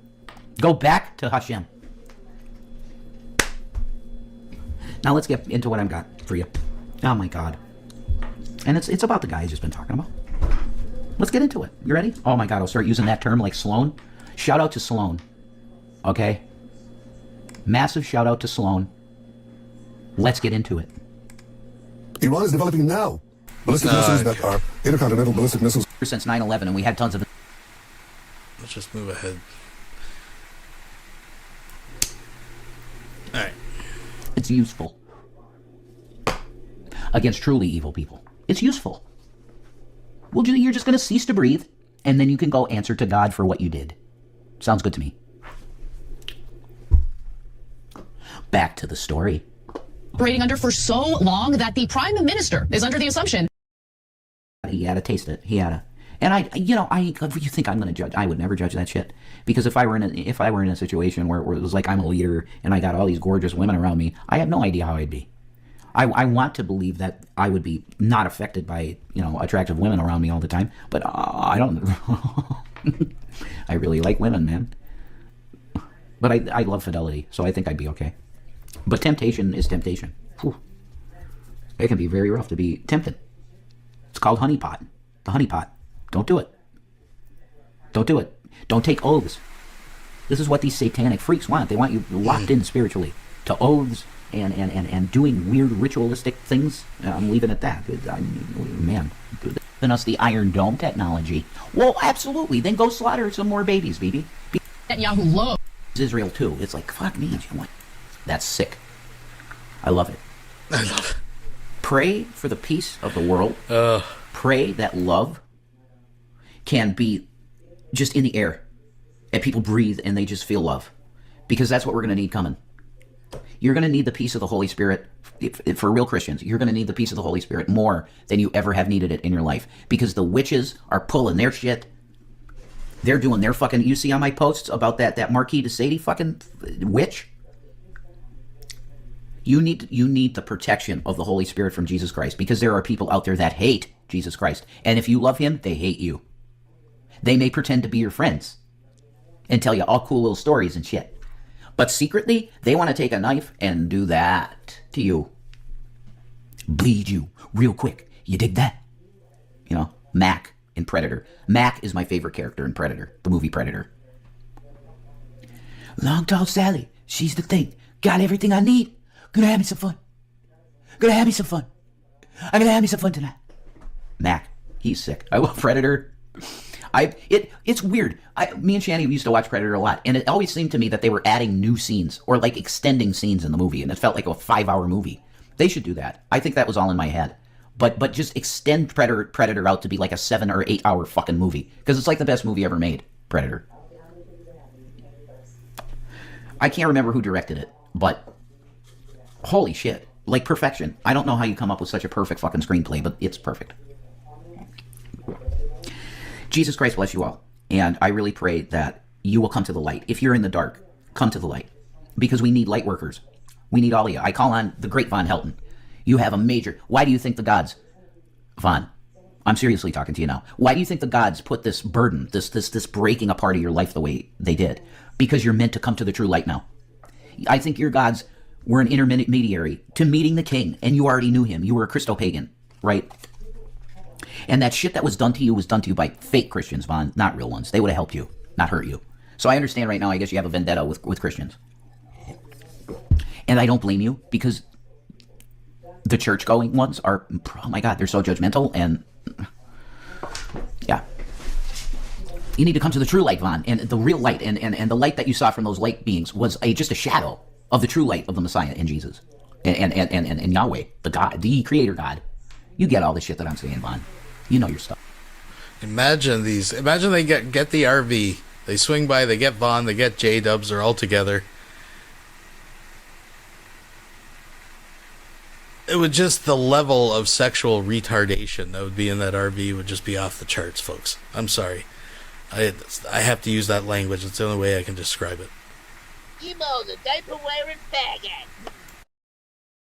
Go back to Hashem. Now let's get into what I've got for you. Oh my God. And it's about the guy I've just been talking about. Let's get into it. You ready? Oh my God, I'll start using that term like Sloan. Shout out to Sloan. Okay? Massive shout out to Sloan. Let's get into it. Iran is developing now ballistic missiles that are intercontinental ballistic missiles. Since 9/11, and we had tons of... Let's just move ahead. All right. It's useful. Against truly evil people. It's useful. Well, you're just going to cease to breathe, and then you can go answer to God for what you did. Sounds good to me. Back to the story. Operating under for so long that the Prime Minister is under the assumption. He had to taste it. He had to. And you think I'm going to judge? I would never judge that shit. Because if I were in a situation where it was like I'm a leader and I got all these gorgeous women around me, I have no idea how I'd be. I want to believe that I would be not affected by, attractive women around me all the time. But I don't. I really like women, man. But I love fidelity, so I think I'd be okay. But temptation is temptation. Whew. It can be very rough to be tempted. It's called honeypot. The honeypot. Don't do it. Don't do it. Don't take oaths. This is what these satanic freaks want. They want you locked in spiritually to oaths and doing weird ritualistic things. I'm leaving it at that. Man. Giving us the Iron Dome technology. Well, absolutely. Then go slaughter some more babies, BB. Netanyahu loves Israel too. It's like, fuck me. That's sick. I love it. I love it. Pray for the peace of the world. Pray that love can be just in the air. And people breathe and they just feel love. Because that's what we're going to need coming. You're going to need the peace of the Holy Spirit. For real Christians, you're going to need the peace of the Holy Spirit more than you ever have needed it in your life. Because the witches are pulling their shit. They're doing their fucking... You see on my posts about that Marquis de Sade fucking witch? You need the protection of the Holy Spirit from Jesus Christ, because there are people out there that hate Jesus Christ. And if you love him, they hate you. They may pretend to be your friends and tell you all cool little stories and shit. But secretly, they want to take a knife and do that to you. Bleed you real quick. You dig that? Mac in Predator. Mac is my favorite character in Predator, the movie Predator. Long, tall Sally. She's the thing. Got everything I need. Gonna have me some fun. I'm gonna have me some fun tonight. Mac, he's sick. I love Predator. It's weird. Me and Shani used to watch Predator a lot, and it always seemed to me that they were adding new scenes or like extending scenes in the movie, and it felt like a 5-hour movie. They should do that. I think that was all in my head. But just extend Predator out to be like a 7 or 8 hour fucking movie, because it's like the best movie ever made. Predator. I can't remember who directed it, but holy shit. Like perfection. I don't know how you come up with such a perfect fucking screenplay, but it's perfect. Jesus Christ bless you all. And I really pray that you will come to the light. If you're in the dark, come to the light. Because we need light workers. We need all of you. I call on the great Von Helton. You have a major... Why do you think the gods... Von, I'm seriously talking to you now. Why do you think the gods put this burden, this breaking apart of your life the way they did? Because you're meant to come to the true light now. I think your gods were an intermediary to meeting the king, and you already knew him. You were a Christo-pagan, right? And that shit that was done to you was done to you by fake Christians, Von, not real ones. They would have helped you, not hurt you. So I understand right now, I guess you have a vendetta with Christians. And I don't blame you, because the church-going ones are, oh my God, they're so judgmental, and yeah. You need to come to the true light, Vaughn, and the real light, and the light that you saw from those light beings was just a shadow of the true light of the Messiah and Jesus, and Yahweh, the God, the Creator God. You get all the shit that I'm saying, Vaughn. You know your stuff. Imagine they get the RV, they swing by, they get Vaughn, they get J-Dubs, they're all together. It would just, the level of sexual retardation that would be in that RV would just be off the charts, folks. I'm sorry. I have to use that language. It's the only way I can describe it. Emo, the diaper-wearing faggot.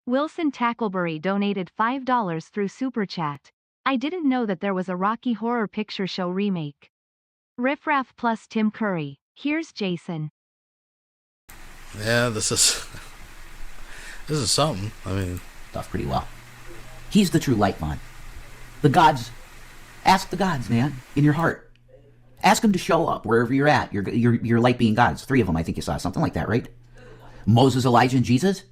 Wilson Tackleberry donated $5 through Super Chat. I didn't know that there was a Rocky Horror Picture Show remake. Riff Raff plus Tim Curry. Here's Jason. Yeah, this is something. I mean, stuff pretty well. He's the true light, Vaughn. The gods, ask the gods, man, in your heart. Ask them to show up wherever you're at. Your light being gods. 3 of them, I think you saw something like that, right? Moses, Elijah, and Jesus.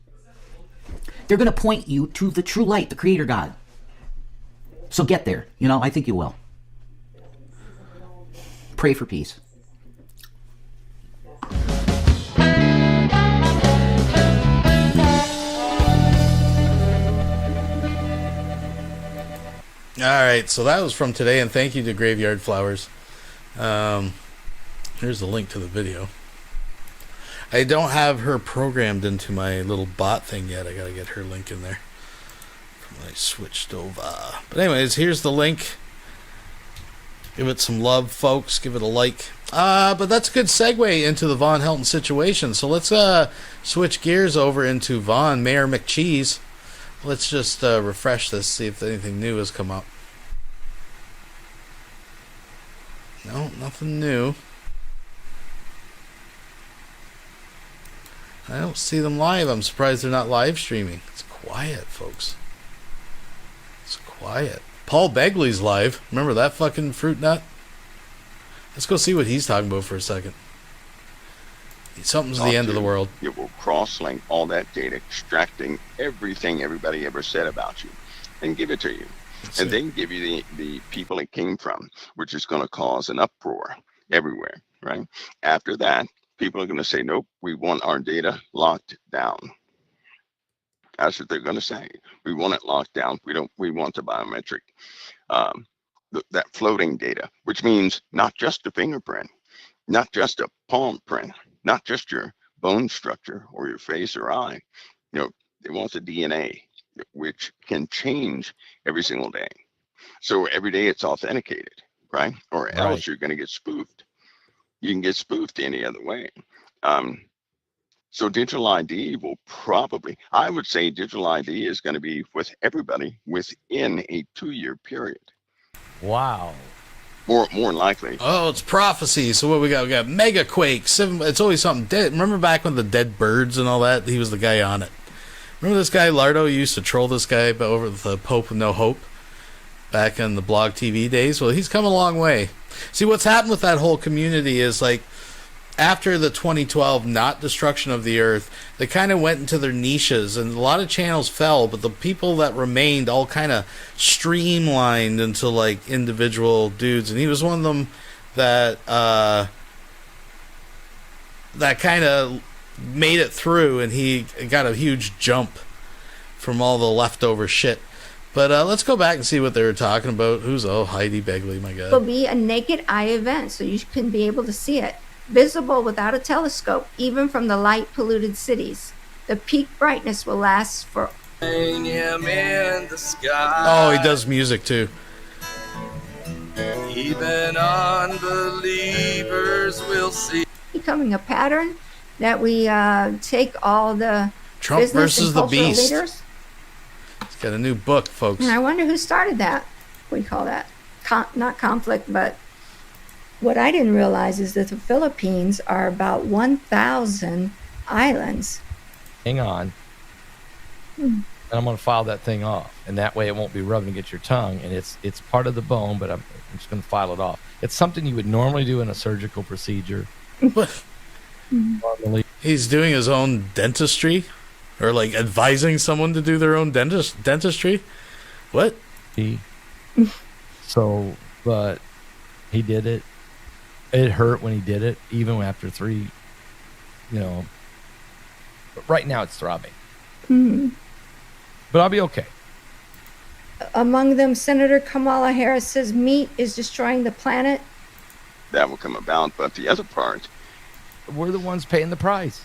They're going to point you to the true light, the Creator God. So get there. I think you will. Pray for peace. all right, so that was from today, and thank you to Graveyard Flowers. Here's the link to the video. I don't have her programmed into my little bot thing yet. I gotta get her link in there. I switched over. But anyways, here's the link. Give it some love, folks. Give it a like. But that's a good segue into the Von Helton situation. So let's switch gears over into Von, Mayor McCheese. Let's just refresh this, see if anything new has come up. No, nothing new. I don't see them live. I'm surprised they're not live streaming. It's quiet, folks. It's quiet. Paul Begley's live. Remember that fucking fruit nut? Let's go see what he's talking about for a second. Something's the end of the world. It will cross-link all that data, extracting everything everybody ever said about you, and give it to you. And then give you the people it came from, which is going to cause an uproar everywhere, right? After that, people are going to say, nope, we want our data locked down. That's what they're going to say. We want it locked down. We want the biometric, that floating data, which means not just a fingerprint, not just a palm print, not just your bone structure or your face or eye. They want the DNA, which can change every single day. So every day it's authenticated, right? Or else you're going to get spoofed. You can get spoofed any other way. So digital ID will probably, I would say digital ID is going to be with everybody within a 2-year period. Wow. More than likely. Oh, it's prophecy. So what we got? We got Mega Quake. It's always something dead. Remember back when the Dead Birds and all that? He was the guy on it. Remember this guy, Lardo? You used to troll this guy over the Pope with No Hope back in the blog TV days. Well, he's come a long way. See, what's happened with that whole community is, like, after the 2012 not destruction of the earth, they kind of went into their niches, and a lot of channels fell, but the people that remained all kind of streamlined into, like, individual dudes, and he was one of them that that kind of made it through, and he got a huge jump from all the leftover shit. But let's go back and see what they were talking about. Heidi Begley, my God. It will be a naked eye event, so you can be able to see it. Visible without a telescope, even from the light-polluted cities. The peak brightness will last for... Hang him in the sky. Oh, he does music too. Even unbelievers will see. Becoming a pattern that we take all the Trump business versus and the cultural Beast. leaders. He's got a new book, folks. And I wonder who started that. What do you call that? Not conflict, but what I didn't realize is that the Philippines are about 1,000 islands. Hang on. And I'm going to file that thing off, and that way it won't be rubbing against your tongue, and it's part of the bone, but I'm just going to file it off. It's something you would normally do in a surgical procedure. Normally. He's doing his own dentistry, or like advising someone to do their own dentistry. What? But he did it. It hurt when he did it, even after 3, But right now it's throbbing. But I'll be okay. Among them, Senator Kamala Harris says meat is destroying the planet. That will come about. But the other part, we're the ones paying the price.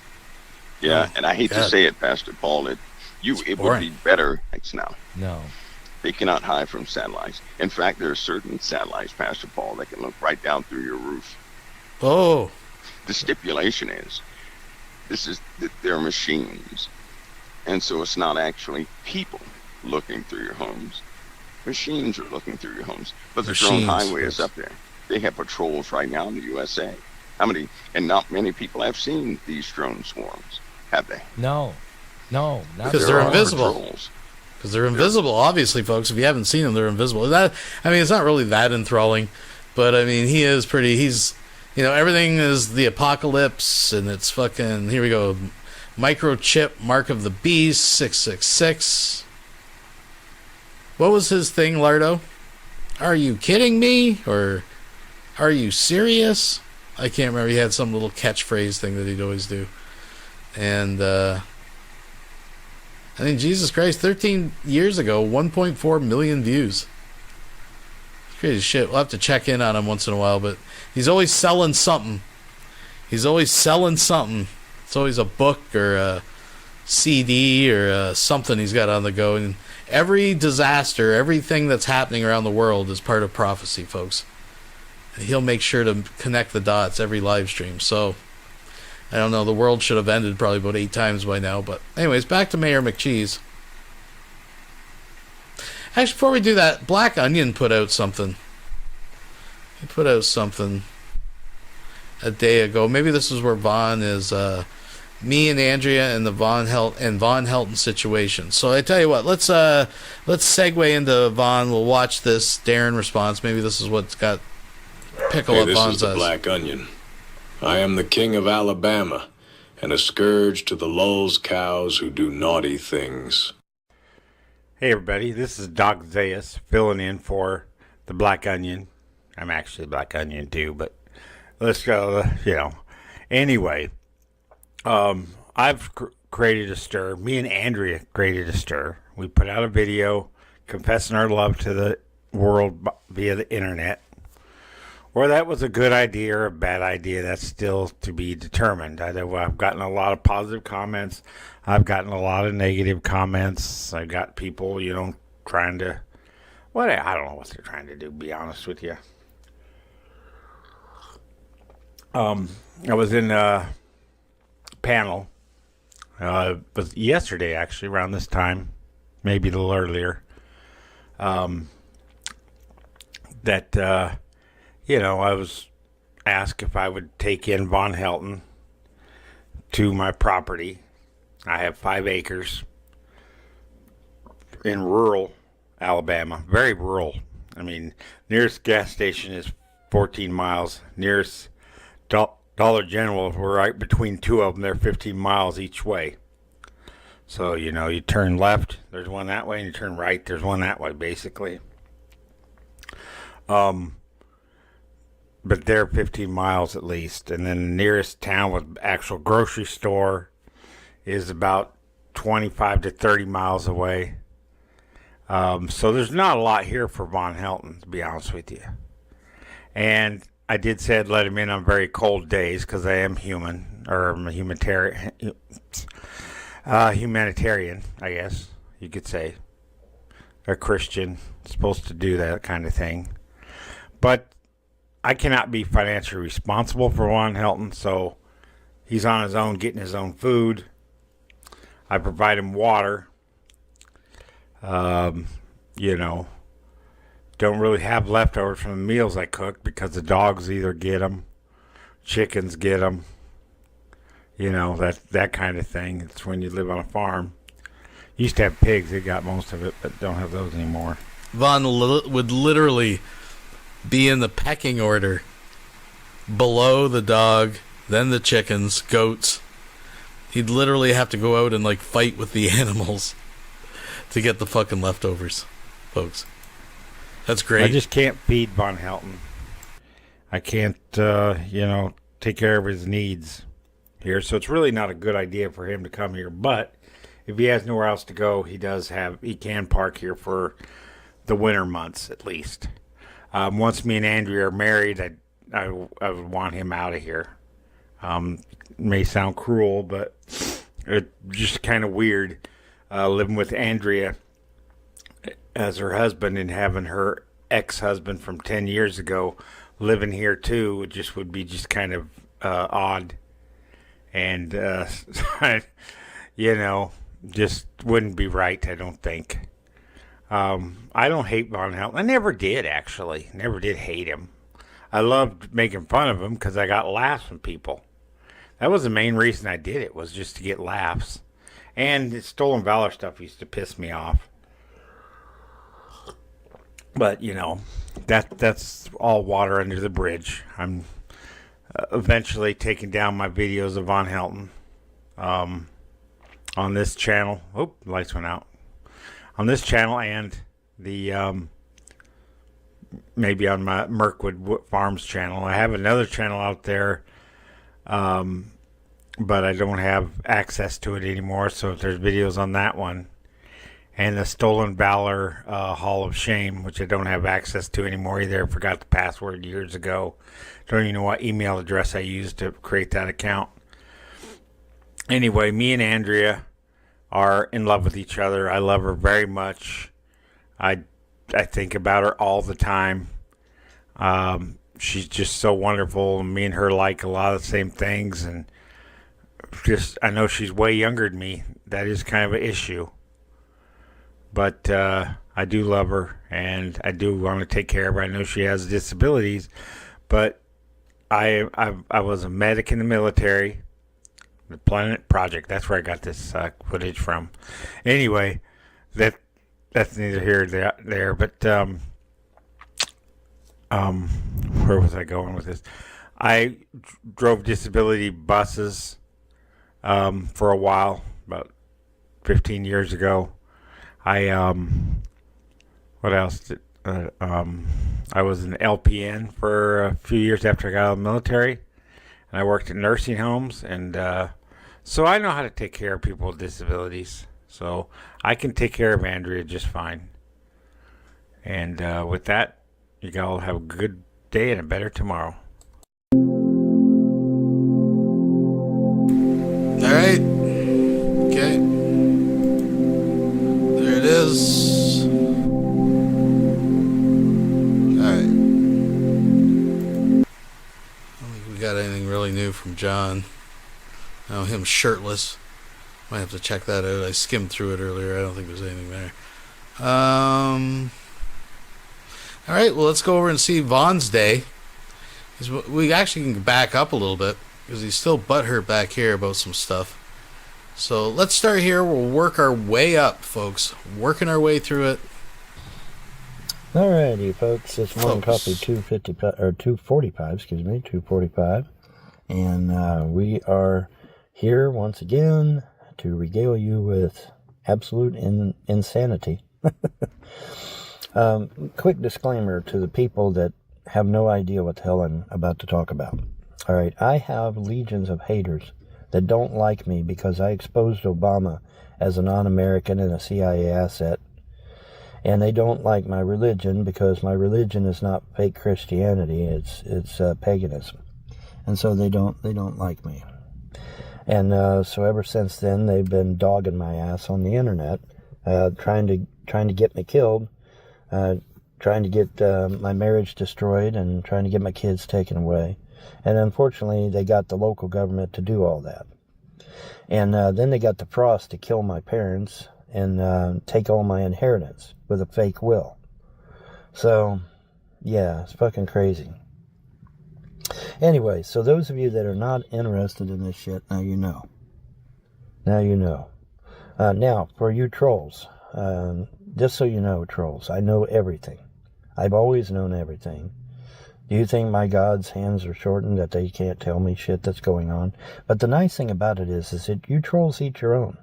Yeah, and I hate to say it, Pastor Paul, it would be better. Now. No. They cannot hide from satellites. In fact, there are certain satellites, Pastor Paul, that can look right down through your roof. Oh. The stipulation is, they're machines. And so it's not actually people looking through your homes. Machines are looking through your homes. But the drone highway is up there. They have patrols right now in the USA. How many? And not many people have seen these drone swarms, have they? No, not because they're invisible. Because they're invisible, obviously, folks. If you haven't seen them, they're invisible. It's not really that enthralling, but he is pretty. He's, everything is the apocalypse, and it's fucking. Here we go, microchip, mark of the beast, 666. What was his thing, Lardo? Are you kidding me? Or are you serious? I can't remember. He had some little catchphrase thing that he'd always do. And, Jesus Christ, 13 years ago, 1.4 million views. Crazy shit. We'll have to check in on him once in a while, but he's always selling something. It's always a book or a CD or something he's got on the go. And every disaster, everything that's happening around the world is part of prophecy, folks. And he'll make sure to connect the dots every live stream. So, I don't know, the world should have ended probably about 8 times by now. But anyways, back to Mayor McCheese. Actually, before we do that, Black Onion put out something. He put out something a day ago. Maybe this is where Vaughn is, me and Andrea and the Von Helton situation. So I tell you what, let's segue into Vaughn. We'll watch this Darren response. Maybe this is what's got pickle up Vaughn's. This is the Black Onion. I am the king of Alabama, and a scourge to the lulz cows who do naughty things. Hey everybody, this is Doc Zayas filling in for the Black Onion. I'm actually Black Onion too, but let's go, Anyway, I've created a stir. Me and Andrea created a stir. We put out a video confessing our love to the world via the internet. Whether that was a good idea or a bad idea, that's still to be determined. I've gotten a lot of positive comments. I've gotten a lot of negative comments. I've got people, trying to... I don't know what they're trying to do, to be honest with you. I was in a panel. It was yesterday, actually, around this time. Maybe a little earlier. I was asked if I would take in Von Helton to my property. I have 5 acres in rural Alabama, very rural. Nearest gas station is 14 miles. Nearest Dollar General, we're right between 2 of them. They're 15 miles each way. So, you turn left, there's one that way, and you turn right, there's one that way, basically. But they're 15 miles at least. And then the nearest town with actual grocery store is about 25 to 30 miles away. So there's not a lot here for Von Helton, to be honest with you. And I did say I'd let him in on very cold days because I am human, or I'm a humanitarian, I guess you could say. A Christian, supposed to do that kind of thing. But I cannot be financially responsible for Von Helton, so he's on his own, getting his own food. I provide him water. Don't really have leftovers from the meals I cook because the dogs either get them, chickens get them. That kind of thing. It's when you live on a farm. Used to have pigs, they got most of it, but don't have those anymore. Vaughn would literally be in the pecking order below the dog, then the chickens, goats. He'd literally have to go out and fight with the animals to get the fucking leftovers, folks. That's great. I just can't feed Von Helton. I can't, take care of his needs here. So it's really not a good idea for him to come here. But if he has nowhere else to go, he can park here for the winter months at least. Once me and Andrea are married, I would want him out of here. May sound cruel, but it's just kind of weird living with Andrea as her husband and having her ex-husband from 10 years ago living here too. It just would be just kind of odd. And, just wouldn't be right, I don't think. I don't hate Von Helton. I never did, actually. Never did hate him. I loved making fun of him because I got laughs from people. That was the main reason I did it, was just to get laughs. And the Stolen Valor stuff used to piss me off. But, that's all water under the bridge. I'm eventually taking down my videos of Von Helton on this channel. Oh, lights went out. On this channel and the maybe on my Mirkwood Farms channel. I have another channel out there, but I don't have access to it anymore. So if there's videos on that one, and the Stolen Valor Hall of Shame, which I don't have access to anymore either. I forgot the password years ago. Don't even know what email address I used to create that account. Anyway, me and Andrea are in love with each other. I love her very much. I think about her all the time. She's just so wonderful. Me and her like a lot of the same things, and I know she's way younger than me. That is kind of an issue. But I do love her, and I do want to take care of her. I know she has disabilities, but I was a medic in the military. The Planet Project. That's where I got this footage from. Anyway, that's neither here nor there. But where was I going with this? I drove disability buses for a while, about 15 years ago. What else? I was an LPN for a few years after I got out of the military, and I worked in nursing homes, and so I know how to take care of people with disabilities. So I can take care of Andrea just fine. And with that, you all have a good day and a better tomorrow. All right. Okay. There it is. All right. I don't think we got anything really new from John. Oh, him shirtless. Might have to check that out. I skimmed through it earlier. I don't think there's anything there. All right, well, let's go over and see Von's day. We actually can back up a little bit because he's still butthurt back here about some stuff. So let's start here. We'll work our way up, folks. Working our way through it. Alrighty, folks. It's one copy 255 or 245. Excuse me, 245, and we are here once again to regale you with absolute insanity. Quick disclaimer to the people that have no idea what the hell I'm about to talk about. All right, I have legions of haters that don't like me because I exposed Obama as a non-American and a CIA asset. And they don't like my religion because my religion is not fake Christianity, it's paganism. And so they don't like me. And so ever since then, they've been dogging my ass on the internet, trying to get me killed, trying to get my marriage destroyed, and trying to get my kids taken away. And unfortunately, they got the local government to do all that. And then they got the Frost to kill my parents and take all my inheritance with a fake will. So, yeah, it's fucking crazy. Anyway, so those of you that are not interested in this shit, now you know. Now you know. Now, for you trolls, just so you know, trolls, I know everything. I've always known everything. Do you think my God's hands are shortened that they can't tell me shit that's going on? But the nice thing about it is that you trolls eat your own.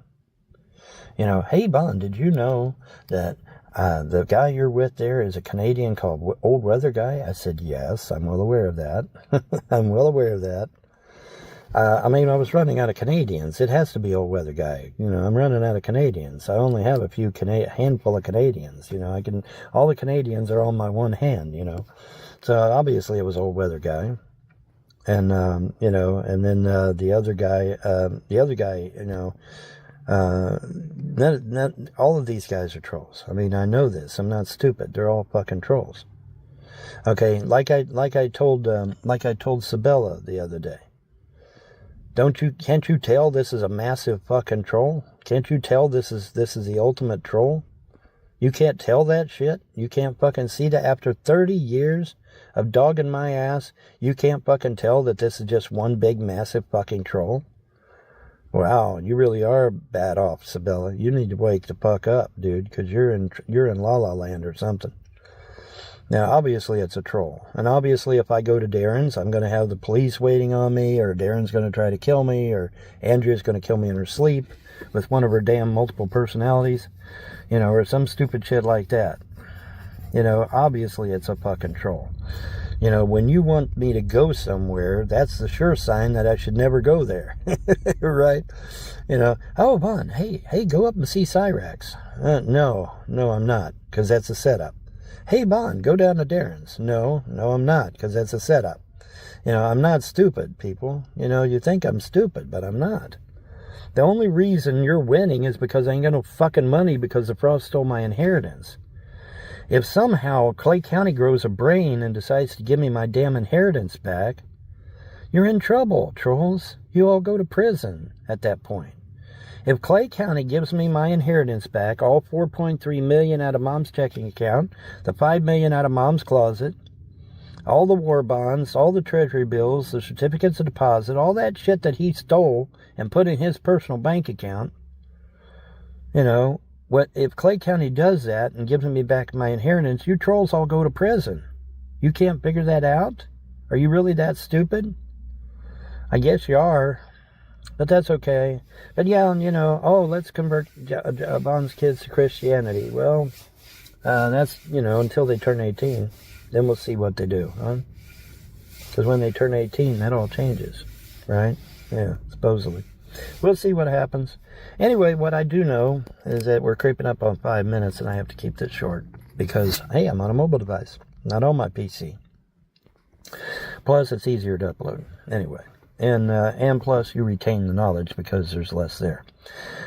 You know, hey, Bon, did you know that The guy you're with there is a Canadian called Old Weather Guy? I said, yes, I'm well aware of that. I'm well aware of that. I mean, I was running out of Canadians. It has to be Old Weather Guy. You know, I'm running out of Canadians. I only have a handful of Canadians. You know, all the Canadians are on my one hand, you know. So obviously it was Old Weather Guy. And, you know, and then the other guy, you know, all of these guys are trolls. I mean, I know this. I'm not stupid. They're all fucking trolls. Okay, like I told Sabella the other day. Can't you tell this is a massive fucking troll? Can't you tell this is the ultimate troll? You can't tell that shit? You can't fucking see that after 30 years of dogging my ass, you can't fucking tell that this is just one big massive fucking troll? Wow, you really are bad off, Sabella. You need to wake the fuck up, dude, because you're in La La Land or something. Now, obviously, it's a troll. And obviously, if I go to Darren's, I'm going to have the police waiting on me, or Darren's going to try to kill me, or Andrea's going to kill me in her sleep with one of her damn multiple personalities, you know, or some stupid shit like that. You know, obviously, it's a fucking troll. You know, when you want me to go somewhere, that's the sure sign that I should never go there. Right? You know, oh, Vaughn, hey, go up and see Cyrax. No, I'm not, because that's a setup. Hey, Bond, go down to Darren's. No, I'm not, because that's a setup. You know, I'm not stupid, people. You know, you think I'm stupid, but I'm not. The only reason you're winning is because I ain't got no fucking money because the Frost stole my inheritance. If somehow Clay County grows a brain and decides to give me my damn inheritance back, you're in trouble, trolls. You all go to prison at that point. If Clay County gives me my inheritance back, all $4.3 million out of Mom's checking account, the $5 million out of Mom's closet, all the war bonds, all the treasury bills, the certificates of deposit, all that shit that he stole and put in his personal bank account, you know, if Clay County does that and gives me back my inheritance, you trolls all go to prison. You can't figure that out? Are you really that stupid? I guess you are. But that's okay. But yeah, you know, let's convert Bond's kids to Christianity. Well, that's, you know, until they turn 18. Then we'll see what they do, huh? Because when they turn 18, that all changes, right? Yeah, supposedly. We'll see what happens. Anyway, what I do know is that we're creeping up on 5 minutes, and I have to keep this short. Because, hey, I'm on a mobile device, not on my PC. Plus, it's easier to upload. Anyway. And plus you retain the knowledge because there's less there.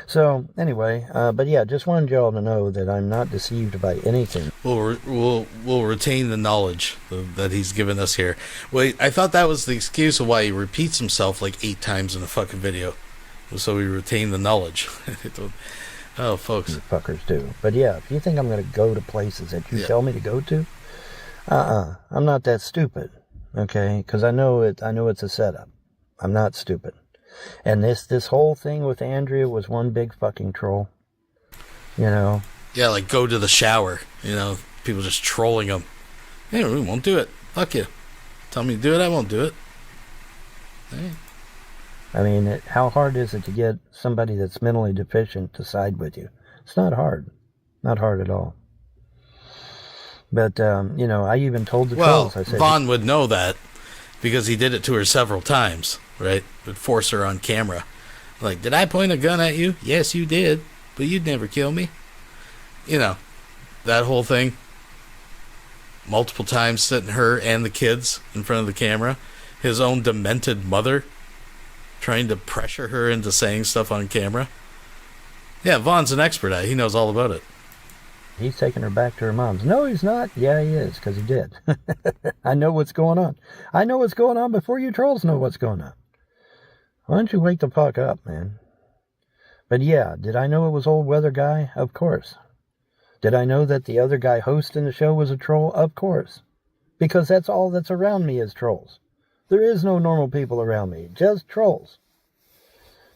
So anyway, but yeah, just wanted y'all to know that I'm not deceived by anything. We'll retain the knowledge that he's given us here. Wait, I thought that was the excuse of why he repeats himself like 8 times in a fucking video, so we retain the knowledge. Oh, folks, you fuckers do. But yeah, if you think I'm going to go to places that you tell me to go to, I'm not that stupid. Okay, because I know it's a setup. I'm not stupid. And this whole thing with Andrea was one big fucking troll. You know? Yeah, like go to the shower. You know, people just trolling him. Hey, we won't do it. Fuck you. Tell me to do it, I won't do it. Hey. I mean, how hard is it to get somebody that's mentally deficient to side with you? It's not hard. Not hard at all. But, you know, I even told the trolls. I said, Vaughn would know that because he did it to her several times. Right? Would force her on camera. Like, did I point a gun at you? Yes, you did. But you'd never kill me. You know, that whole thing. Multiple times sitting her and the kids in front of the camera. His own demented mother trying to pressure her into saying stuff on camera. Yeah, Vaughn's an expert at it. He knows all about it. He's taking her back to her mom's. No, he's not. Yeah, he is, because he did. I know what's going on. I know what's going on before you trolls know what's going on. Why don't you wake the fuck up, man? But yeah, did I know it was Old Weather Guy? Of course. Did I know that the other guy hosting the show was a troll? Of course. Because that's all that's around me is trolls. There is no normal people around me, just trolls.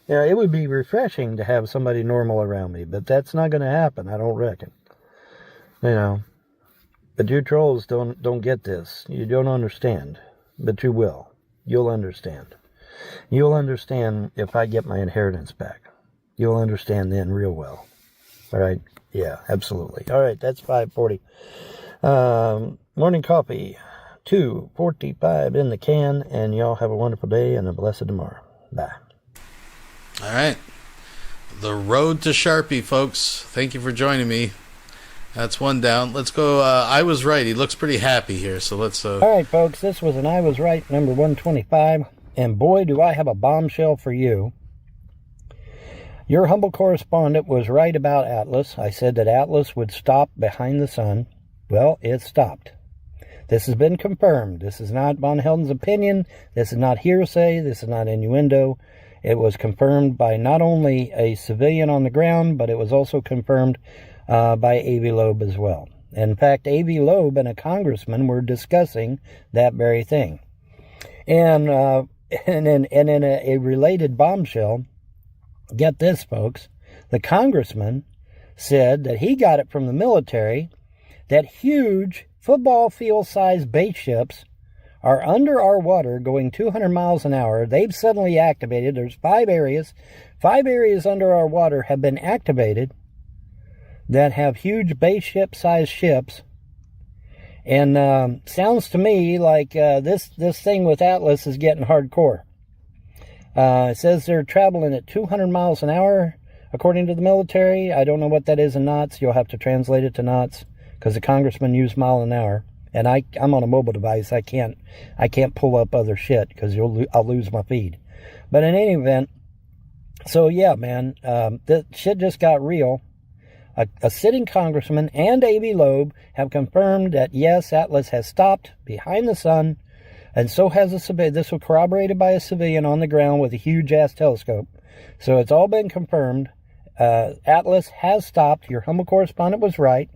Yeah, it would be refreshing to have somebody normal around me, but that's not going to happen, I don't reckon. You know, but you trolls don't get this. You don't understand, but you will. You'll understand. You'll understand if I get my inheritance back. You'll understand then real well. All right? Yeah, absolutely. All right, that's 5:40. Morning coffee, 2:45 in the can, and y'all have a wonderful day and a blessed tomorrow. Bye. All right. The road to Sharpie, folks. Thank you for joining me. That's one down. Let's go. I was right. He looks pretty happy here, so let's... All right, folks, this was an I Was Right, number 125, and boy, do I have a bombshell for you. Your humble correspondent was right about Atlas. I said that Atlas would stop behind the sun. Well, it stopped. This has been confirmed. This is not Von Helden's opinion. This is not hearsay. This is not innuendo. It was confirmed by not only a civilian on the ground, but it was also confirmed by A.V. Loeb as well. In fact, A.V. Loeb and a congressman were discussing that very thing. And in a related bombshell, get this, folks, the congressman said that he got it from the military that huge football field-sized base ships are under our water going 200 miles an hour. They've suddenly activated. There's 5 areas. 5 areas under our water have been activated that have huge base ship-sized ships. And sounds to me like this thing with Atlas is getting hardcore. It says they're traveling at 200 miles an hour, according to the military. I don't know what that is in knots. You'll have to translate it to knots, because the congressman used mile an hour. And I'm on a mobile device. I can't pull up other shit because I'll lose my feed. But in any event, so yeah, man, the shit just got real. A sitting congressman and A.V. Loeb have confirmed that yes, Atlas has stopped behind the sun, and so has a civilian. This was corroborated by a civilian on the ground with a huge ass telescope. So it's all been confirmed. Atlas has stopped. Your humble correspondent was right.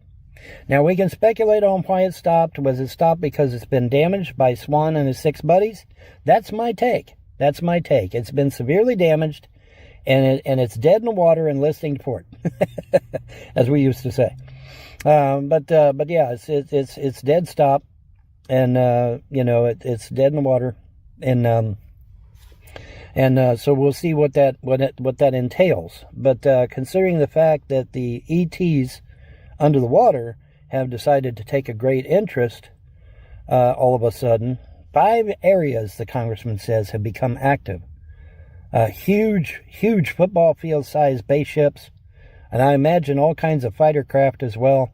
Now, we can speculate on why it stopped. Was it stopped because it's been damaged by Swan and his 6 buddies? That's my take. It's been severely damaged, and it's dead in the water and listening to port, as we used to say. But yeah, it's dead stop, and it's dead in the water, and so we'll see what that entails. But considering the fact that the ETs under the water have decided to take a great interest all of a sudden. 5 areas, the congressman says, have become active. Huge football field-sized base ships, and I imagine all kinds of fighter craft as well.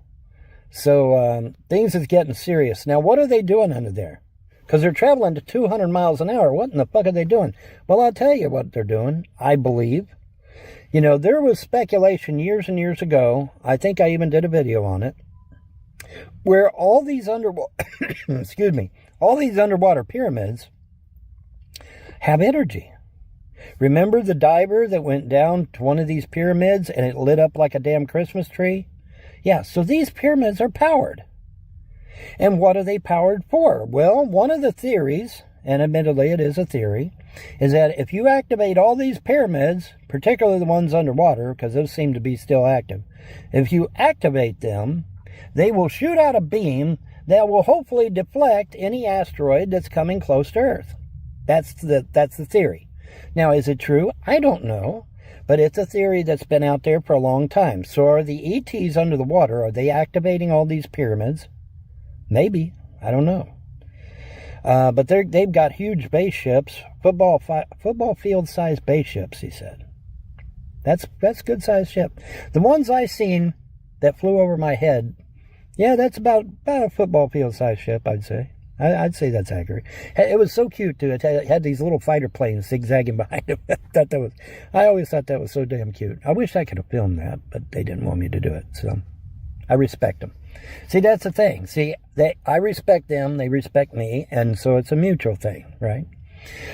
So things is getting serious. Now, what are they doing under there? Because they're traveling to 200 miles an hour. What in the fuck are they doing? Well, I'll tell you what they're doing, I believe. You know, there was speculation years and years ago, I think I even did a video on it, where all these underwater pyramids have energy. Remember the diver that went down to one of these pyramids and it lit up like a damn Christmas tree? Yeah, so these pyramids are powered. And what are they powered for? Well, one of the theories, and admittedly it is a theory, is that if you activate all these pyramids, particularly the ones underwater, because those seem to be still active, if you activate them, they will shoot out a beam that will hopefully deflect any asteroid that's coming close to Earth. That's the theory. Now, is it true? I don't know, but it's a theory that's been out there for a long time. So are the ETs under the water, are they activating all these pyramids? Maybe. I don't know. But they've got huge base ships, football field-sized base ships, he said. That's good-sized ship. The ones I seen that flew over my head, yeah, that's about a football field-sized ship, I'd say. I'd say that's accurate. It was so cute, too. It had these little fighter planes zigzagging behind it. I always thought that was so damn cute. I wish I could have filmed that, but they didn't want me to do it, so I respect them. See, that's the thing. See, I respect them, they respect me, and so it's a mutual thing, right?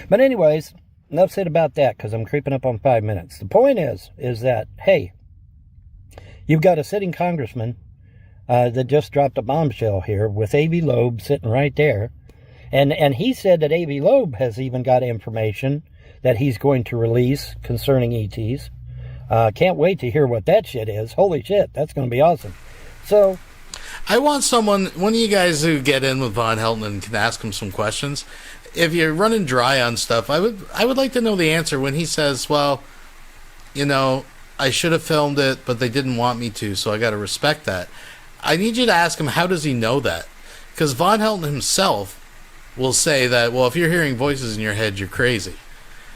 But anyways, enough said about that, because I'm creeping up on 5 minutes. The point is that, hey, you've got a sitting congressman that just dropped a bombshell here with A.V. Loeb sitting right there, and he said that A.V. Loeb has even got information that he's going to release concerning ETs. Can't wait to hear what that shit is. Holy shit, that's going to be awesome. So, I want one of you guys who get in with Von Helton and can ask him some questions. If you're running dry on stuff, I would like to know the answer when he says, well, I should have filmed it, but they didn't want me to, so I got to respect that. I need you to ask him, how does he know that? Because Von Helton himself will say that, well, if you're hearing voices in your head, you're crazy.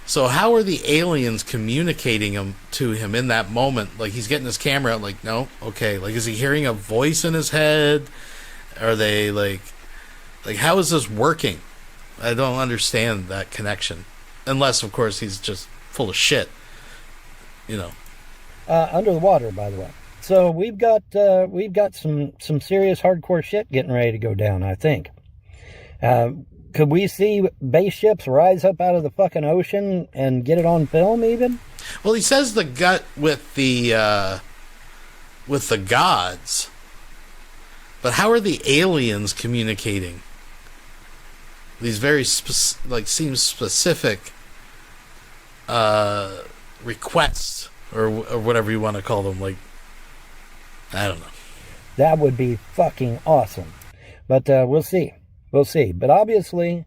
So how are the aliens communicating to him in that moment? Like, he's getting his camera out, like, no, okay. Like, is he hearing a voice in his head? Are they, like how is this working? I don't understand that connection. Unless, of course, he's just full of shit. You know. Under the water, by the way. So we've got some serious hardcore shit getting ready to go down, I think. Could we see base ships rise up out of the fucking ocean and get it on film even? Well, he says the gut with the gods. But how are the aliens communicating? These very seem specific requests or whatever you want to call them. Like, I don't know. That would be fucking awesome. But we'll see. We'll see. But obviously,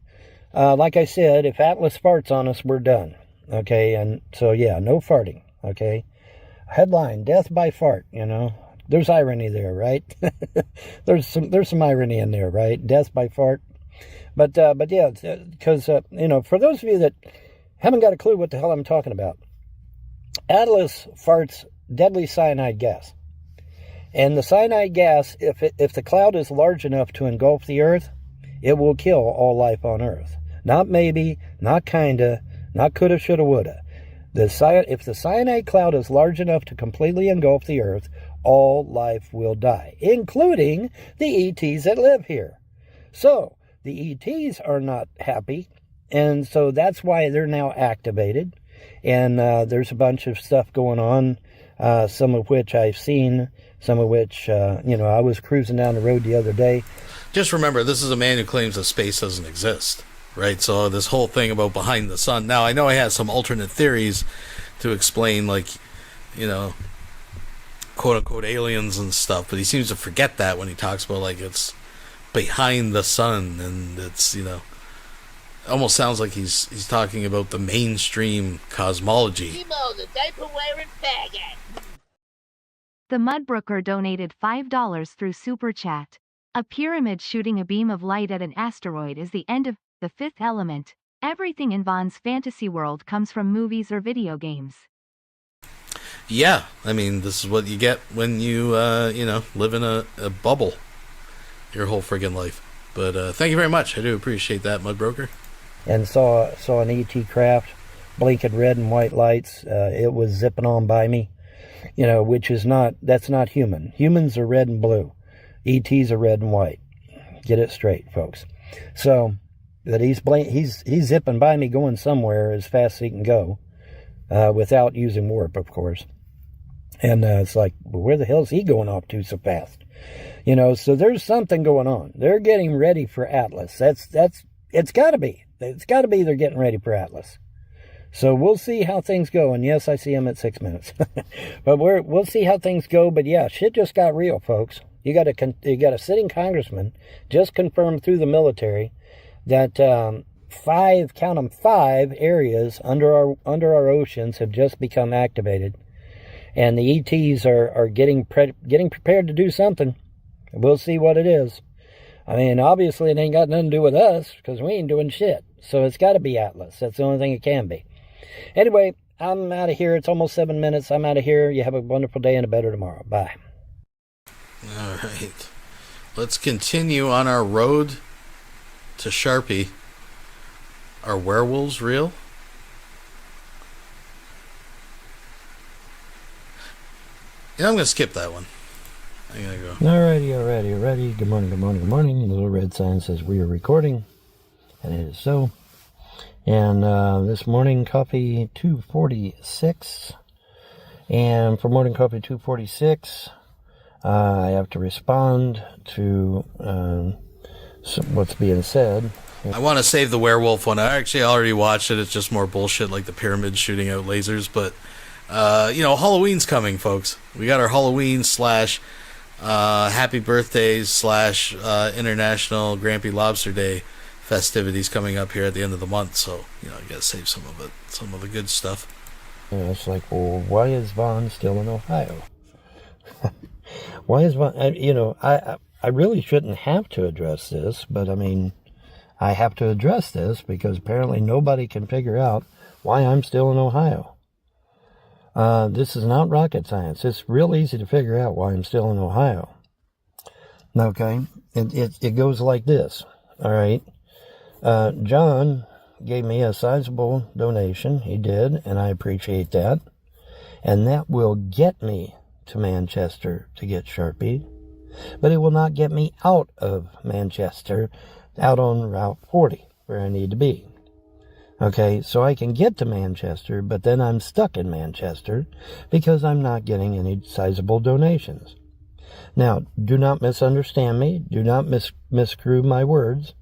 like I said, if Atlas farts on us, we're done. Okay? And so, yeah, no farting. Okay? Headline, death by fart, you know. There's irony there, right? there's some irony in there, right? Death by fart. But yeah, because, you know, for those of you that haven't got a clue what the hell I'm talking about, Atlas farts deadly cyanide gas. And the cyanide gas, if the cloud is large enough to engulf the Earth, it will kill all life on Earth. Not maybe, not kinda, not coulda, shoulda, woulda. If the cyanide cloud is large enough to completely engulf the Earth, all life will die, including the ETs that live here. So, the ETs are not happy, and so that's why they're now activated. And there's a bunch of stuff going on, some of which I've seen, some of which, you know, I was cruising down the road the other day. Just remember, this is a man who claims that space doesn't exist, right? So this whole thing about behind the sun. Now, I know I have some alternate theories to explain, like, you know, quote-unquote aliens and stuff, but he seems to forget that when he talks about, like, it's behind the sun, and it's, you know, almost sounds like he's talking about the mainstream cosmology. The diaper-wearing faggot. The Mudbrooker donated $5 through Super Chat. A pyramid shooting a beam of light at an asteroid is the end of The Fifth Element. Everything in Von's fantasy world comes from movies or video games. Yeah, I mean, this is what you get when you, you know, live in a bubble your whole friggin' life. But thank you very much. I do appreciate that, Mudbroker. And saw an ET craft blinking red and white lights. It was zipping on by me, you know, that's not human. Humans are red and blue. ETs are red and white. Get it straight, folks. So that he's zipping by me going somewhere as fast as he can go, without using warp, of course. And it's like, well, where the hell is he going off to so fast? You know, so there's something going on. They're getting ready for Atlas. It's got to be. It's got to be they're getting ready for Atlas. So we'll see how things go. And yes, I see him at 6 minutes. But we'll see how things go. But yeah, shit just got real, folks. You got a sitting congressman just confirmed through the military that 5 areas under our oceans have just become activated, and the ETs are getting prepared to do something. We'll see what it is. I mean, obviously it ain't got nothing to do with us because we ain't doing shit. So it's got to be Atlas. That's the only thing it can be. Anyway, I'm out of here. It's almost 7 minutes. I'm out of here. You have a wonderful day and a better tomorrow. Bye. All right. Let's continue on our road to Sharpie. Are werewolves real? Yeah, I'm going to skip that one. I'm going to go. Alrighty. Good morning. The little red sign says we are recording. And it is so. And this morning, coffee 246. And for morning coffee 246, I have to respond to what's being said. I want to save the werewolf one. I actually already watched it. It's just more bullshit like the pyramid shooting out lasers. But, you know, Halloween's coming, folks. We got our Halloween / happy birthdays / International Grampy Lobster Day festivities coming up here at the end of the month. So, you know, you got to save some of the good stuff. You know, it's like, well, why is Vaughn still in Ohio? Why is Vaughn? I really shouldn't have to address this, but I mean, I have to address this because apparently nobody can figure out why I'm still in Ohio. This is not rocket science. It's real easy to figure out why I'm still in Ohio. Okay, it goes like this. All right, John gave me a sizable donation. He did, and I appreciate that. And that will get me to Manchester to get Sharpie, but it will not get me out of Manchester, out on Route 40, where I need to be. Okay, so I can get to Manchester, but then I'm stuck in Manchester because I'm not getting any sizable donations. Now, do not misunderstand me. Do not miscrew my words.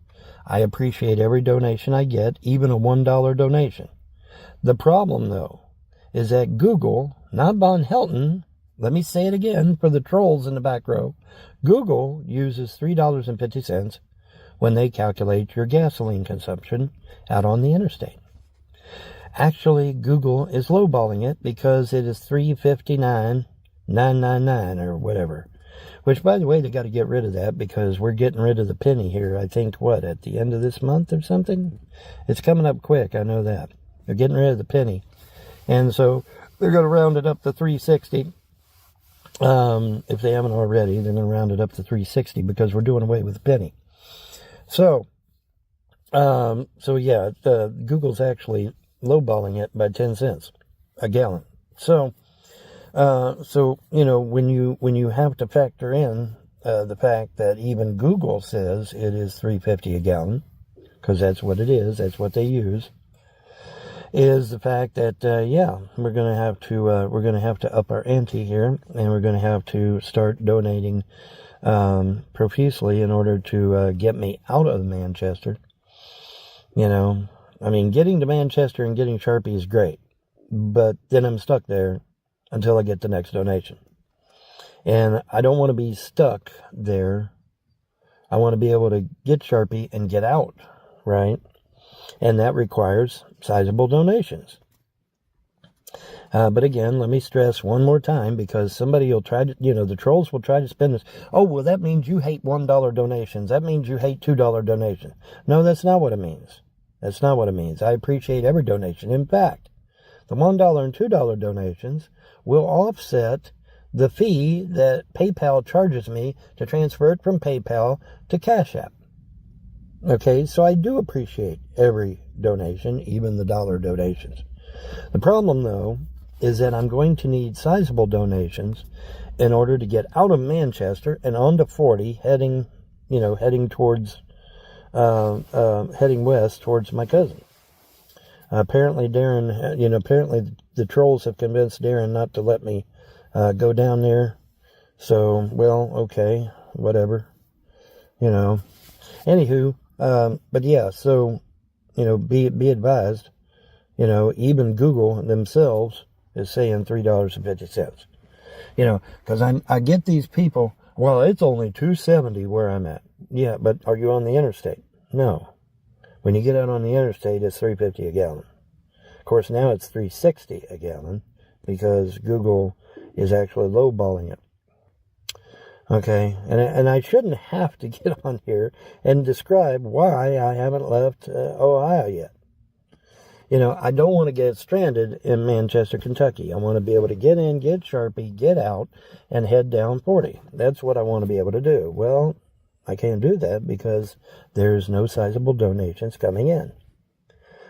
I appreciate every donation I get, even a $1 donation. The problem, though, is that Google, not Von Helton, let me say it again for the trolls in the back row, Google uses $3.50 when they calculate your gasoline consumption out on the interstate. Actually, Google is lowballing it because it is $3.59.999 or whatever. Which, by the way, they got to get rid of that because we're getting rid of the penny here, I think, at the end of this month or something? It's coming up quick, I know that. They're getting rid of the penny. And so they're going to round it up to $3.60. If they haven't already, they're going to round it up to $3.60 because we're doing away with the penny. So yeah, Google's actually lowballing it by 10 cents a gallon. So when you have to factor in the fact that even Google says it is $3.50 a gallon, because that's what it is, that's what they use, is the fact that we're gonna have to up our ante here, and we're gonna have to start donating profusely in order to get me out of Manchester. Getting to Manchester and getting Sharpie is great, but then I'm stuck there until I get the next donation. And I don't want to be stuck there. I want to be able to get Sharpie and get out, right? And that requires sizable donations. But again, let me stress one more time, because somebody will try to, the trolls will try to spin this. Oh, well, that means you hate $1 donations. That means you hate $2 donations. No, that's not what it means. That's not what it means. I appreciate every donation. In fact, the $1 and $2 donations will offset the fee that PayPal charges me to transfer it from PayPal to Cash App. Okay, so I do appreciate every donation, even the dollar donations. The problem, though, is that I'm going to need sizable donations in order to get out of Manchester and onto 40, heading towards, heading west towards my cousin. Apparently the trolls have convinced Darren not to let me go down there. So, well, okay, whatever, Anywho, but yeah, so, be advised, even Google themselves is saying $3.50. Because I get these people, well, it's only $2.70 where I'm at. Yeah, but are you on the interstate? No. When you get out on the interstate, it's $3.50 a gallon. Of course, now it's $3.60 a gallon because Google is actually lowballing it. Okay, and I shouldn't have to get on here and describe why I haven't left Ohio yet. I don't want to get stranded in Manchester, Kentucky. I want to be able to get in, get Sharpie, get out, and head down 40. That's what I want to be able to do. Well, I can't do that because there's no sizable donations coming in.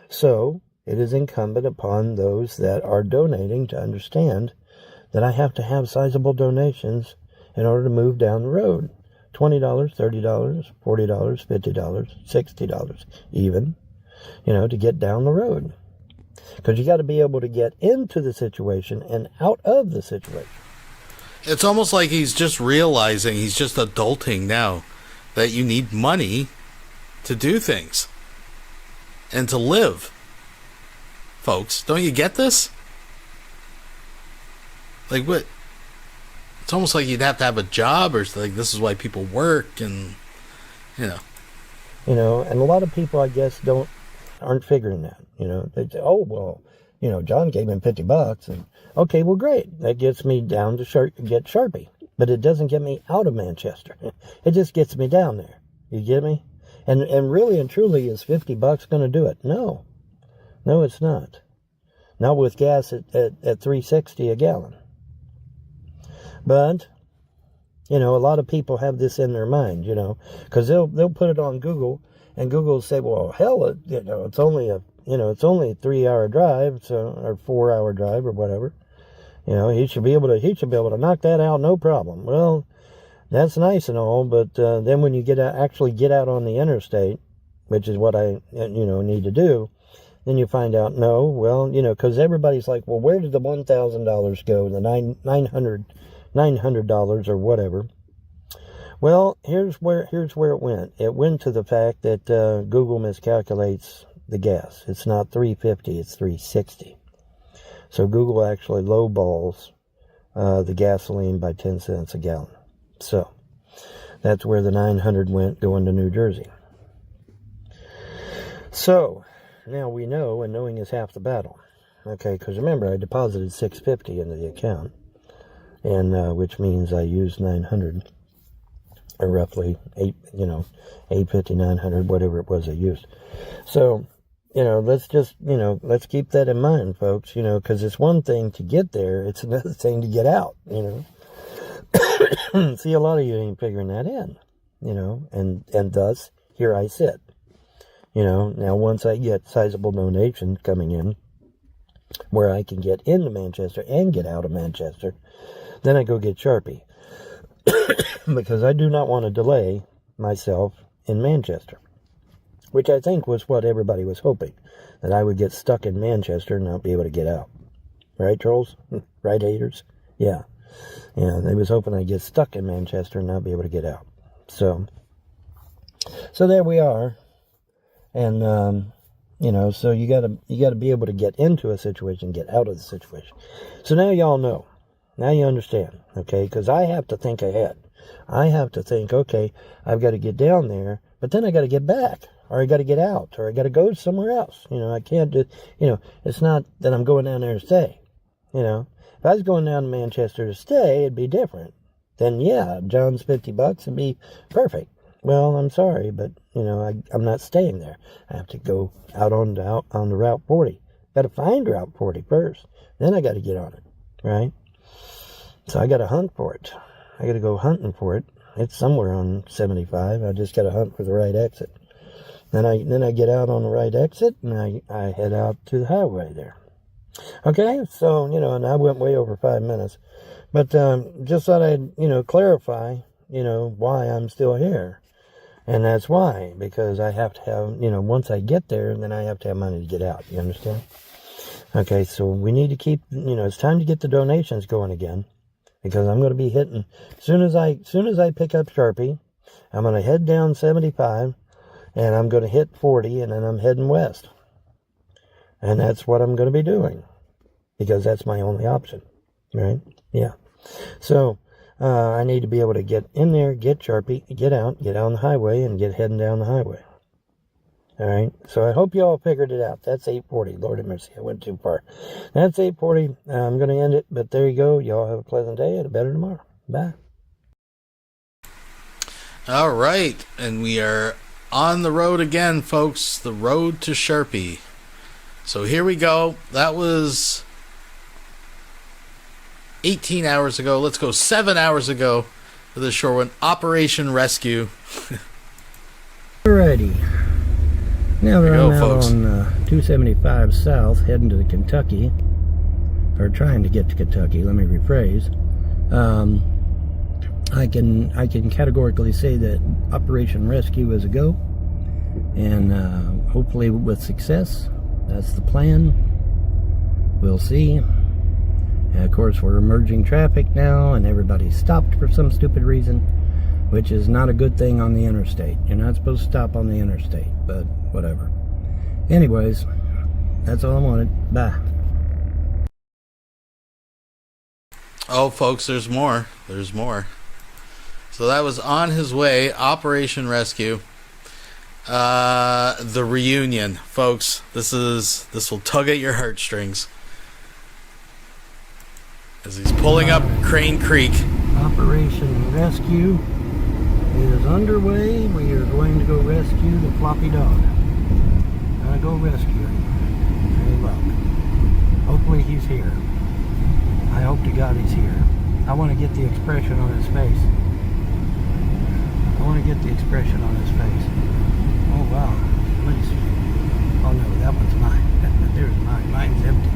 So it is incumbent upon those that are donating to understand that I have to have sizable donations in order to move down the road. $20, $30, $40, $50, $60 even, to get down the road. Because you got to be able to get into the situation and out of the situation. It's almost like he's just realizing, he's just adulting now, that you need money to do things and to live. Folks, don't you get this? Like, what? It's almost like you'd have to have a job, or like this is why people work, and and a lot of people, I guess, aren't figuring that. They say, oh well, John gave him $50, and okay, well, great. That gets me down to get Sharpie, but it doesn't get me out of Manchester. It just gets me down there. You get me? And really and truly, is $50 going to do it? No, it's not. Not with gas at $3.60 a gallon. But a lot of people have this in their mind, because they'll put it on Google, and Google will say, well, hell, it's only a 3-hour drive, or 4-hour drive, or whatever. He should be able to knock that out, no problem. Well, that's nice and all, but then when you actually get out on the interstate, which is what I need to do, then you find out because everybody's like, well, where did the $1,000 go? The $900 or whatever. Well, here's where it went. It went to the fact that Google miscalculates the gas. It's not $3.50, it's $3.60. So Google actually lowballs the gasoline by 10 cents a gallon. So that's where the 900 went going to New Jersey. So now we know, and knowing is half the battle. Okay, because remember, I deposited $650 into the account, and which means I used 900, or roughly $850, 900, whatever it was I used. So let's just let's keep that in mind, folks. Because it's one thing to get there, it's another thing to get out. See, a lot of you ain't figuring that in. And thus here I sit. Now once I get sizable donations coming in, where I can get into Manchester and get out of Manchester, then I go get Sharpie. Because I do not want to delay myself in Manchester, which I think was what everybody was hoping, that I would get stuck in Manchester and not be able to get out. Right, trolls? Right, haters? Yeah. They was hoping I'd get stuck in Manchester and not be able to get out. So there we are. And, so you gotta be able to get into a situation, get out of the situation. So now y'all know. Now you understand, okay? Because I have to think ahead. I have to think, okay, I've got to get down there, but then I got to get back, or I got to get out, or I got to go somewhere else. I can't do, it's not that I'm going down there to stay. If I was going down to Manchester to stay, it'd be different. Then, yeah, John's $50 would be perfect. Well, I'm sorry, but, I'm not staying there. I have to go out on the Route 40. Got to find Route 40 first. Then I got to get on it, right? So I got to hunt for it. I got to go hunting for it. It's somewhere on 75. I just got to hunt for the right exit. Then I get out on the right exit, and I head out to the highway there. Okay, so, and I went way over 5 minutes. But just thought I'd, clarify, why I'm still here. And that's why, because I have to have, once I get there, then I have to have money to get out. You understand? Okay, so we need to keep, it's time to get the donations going again, because I'm going to be hitting, as soon as I pick up Sharpie, I'm going to head down 75, and I'm going to hit 40, and then I'm heading west. And that's what I'm going to be doing, because that's my only option, right? Yeah. So, I need to be able to get in there, get Sharpie, get on the highway, and get heading down the highway. All right, so I hope you all figured it out. That's 8:40. Lord have mercy, I went too far. That's 8:40. I'm going to end it, but there you go. Y'all have a pleasant day and a better tomorrow. Bye. All right, and we are on the road again, folks. The road to Sharpie. So here we go. That was 18 hours ago. Let's go 7 hours ago for the short one. Operation Rescue. Alrighty. Now that I'm out on 275 South, heading to Kentucky, or trying to get to Kentucky, let me rephrase. I can categorically say that Operation Rescue is a go, and hopefully with success. That's the plan. We'll see. And of course, we're merging traffic now, and everybody's stopped for some stupid reason, which is not a good thing on the interstate. You're not supposed to stop on the interstate, but whatever. Anyways, that's all I wanted. Bye. Oh, folks, there's more. There's more. So that was on his way, Operation Rescue. The reunion, folks. This will tug at your heartstrings. As he's pulling up Crane Creek. Operation Rescue is underway. We are going to go rescue the floppy dog. Gonna go rescue him. Any luck. Hopefully he's here. I hope to God he's here. I want to get the expression on his face. I want to get the expression on his face. Oh wow. Please. Oh no, that one's mine. There's mine. Mine's empty.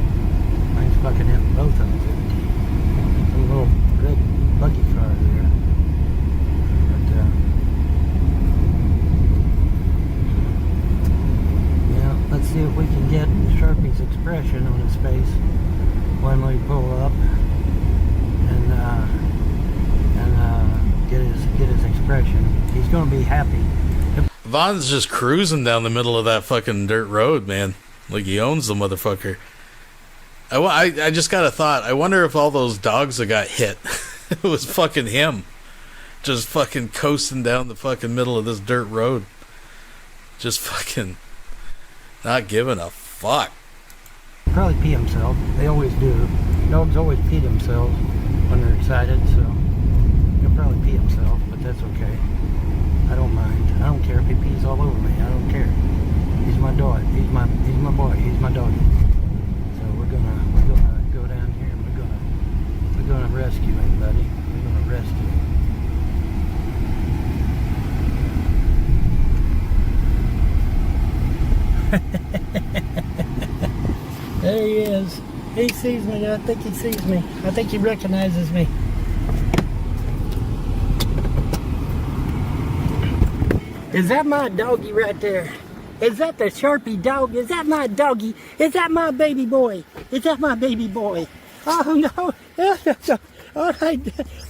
Mine's fucking empty. Both of them's empty. A little red buggy car there. But yeah, let's see if we can get Sharpie's expression on his face when we pull up and get his expression. He's gonna be happy. Vaughn's just cruising down the middle of that fucking dirt road, man. Like he owns the motherfucker. I just got a thought. I wonder if all those dogs that got hit, it was fucking him. Just fucking coasting down the fucking middle of this dirt road. Just fucking not giving a fuck. Probably pee himself. They always do. Dogs always pee themselves when they're excited, so he'll probably pee himself, but that's okay. I don't mind. I don't care if he pees all over me. I don't care. He's my dog. He's my boy. He's my doggy. So we're gonna go down here and we're gonna rescue him, buddy. We're gonna rescue him. There he is. He sees me. I think he sees me. I think he recognizes me. Is that my doggy right there? Is that the Sharpie dog? Is that my doggy? Is that my baby boy? Is that my baby boy? Oh no. All right.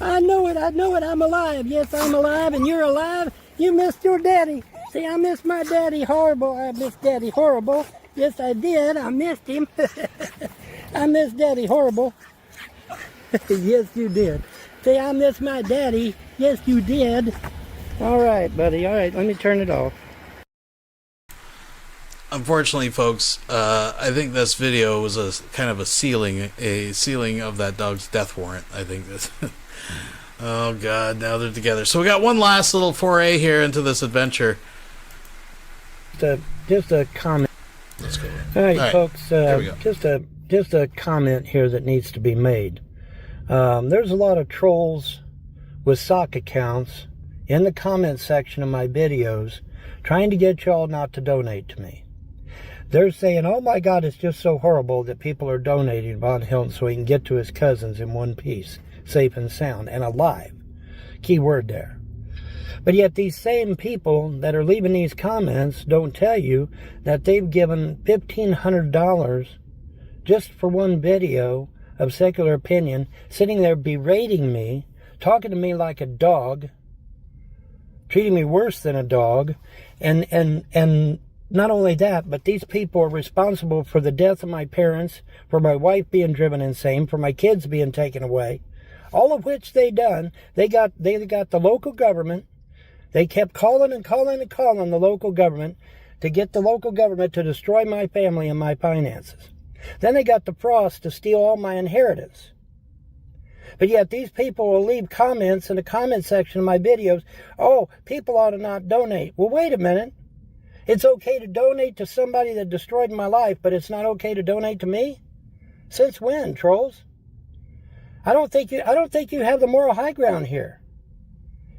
I know it. I'm alive. Yes, I'm alive and you're alive. You missed your daddy. See, I missed my daddy horrible. I missed daddy horrible. Yes, I did. I missed him. I missed daddy horrible. Yes, you did. See, I missed my daddy. Yes, you did. All right, buddy. All right, let me turn it off. Unfortunately, folks, I think this video was a kind of a sealing of that dog's death warrant. I think this. Oh God, now they're together. So we got one last little foray here into this adventure. Just a comment. Let's go. All right, folks. Here we go. Just a comment here that needs to be made. There's a lot of trolls with sock accounts in the comment section of my videos trying to get y'all not to donate to me. They're saying, oh my God, it's just so horrible that people are donating Von Hilton so he can get to his cousins in one piece, safe and sound and alive. Key word there. But yet these same people that are leaving these comments don't tell you that they've given $1,500 just for one video of Secular Opinion, sitting there berating me, talking to me like a dog, treating me worse than a dog, and not only that, but these people are responsible for the death of my parents, for my wife being driven insane, for my kids being taken away, all of which they done. They got the local government. They kept calling the local government to get the local government to destroy my family and my finances. Then they got the Frost to steal all my inheritance. But yet these people will leave comments in the comment section of my videos. Oh, people ought to not donate. Well, wait a minute. It's okay to donate to somebody that destroyed my life, but it's not okay to donate to me? Since when, trolls? I don't think you have the moral high ground here.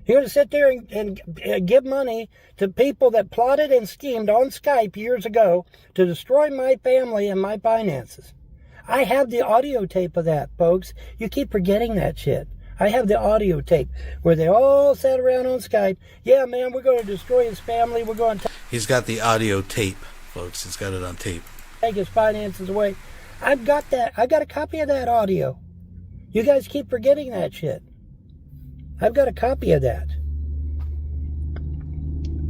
You're going to sit there and give money to people that plotted and schemed on Skype years ago to destroy my family and my finances. I have the audio tape of that, folks. You keep forgetting that shit. I have the audio tape where they all sat around on Skype. Yeah, man, we're going to destroy his family. We're going to... He's got the audio tape, folks. He's got it on tape. Take his finances away. I've got that. I got a copy of that audio. You guys keep forgetting that shit. I've got a copy of that.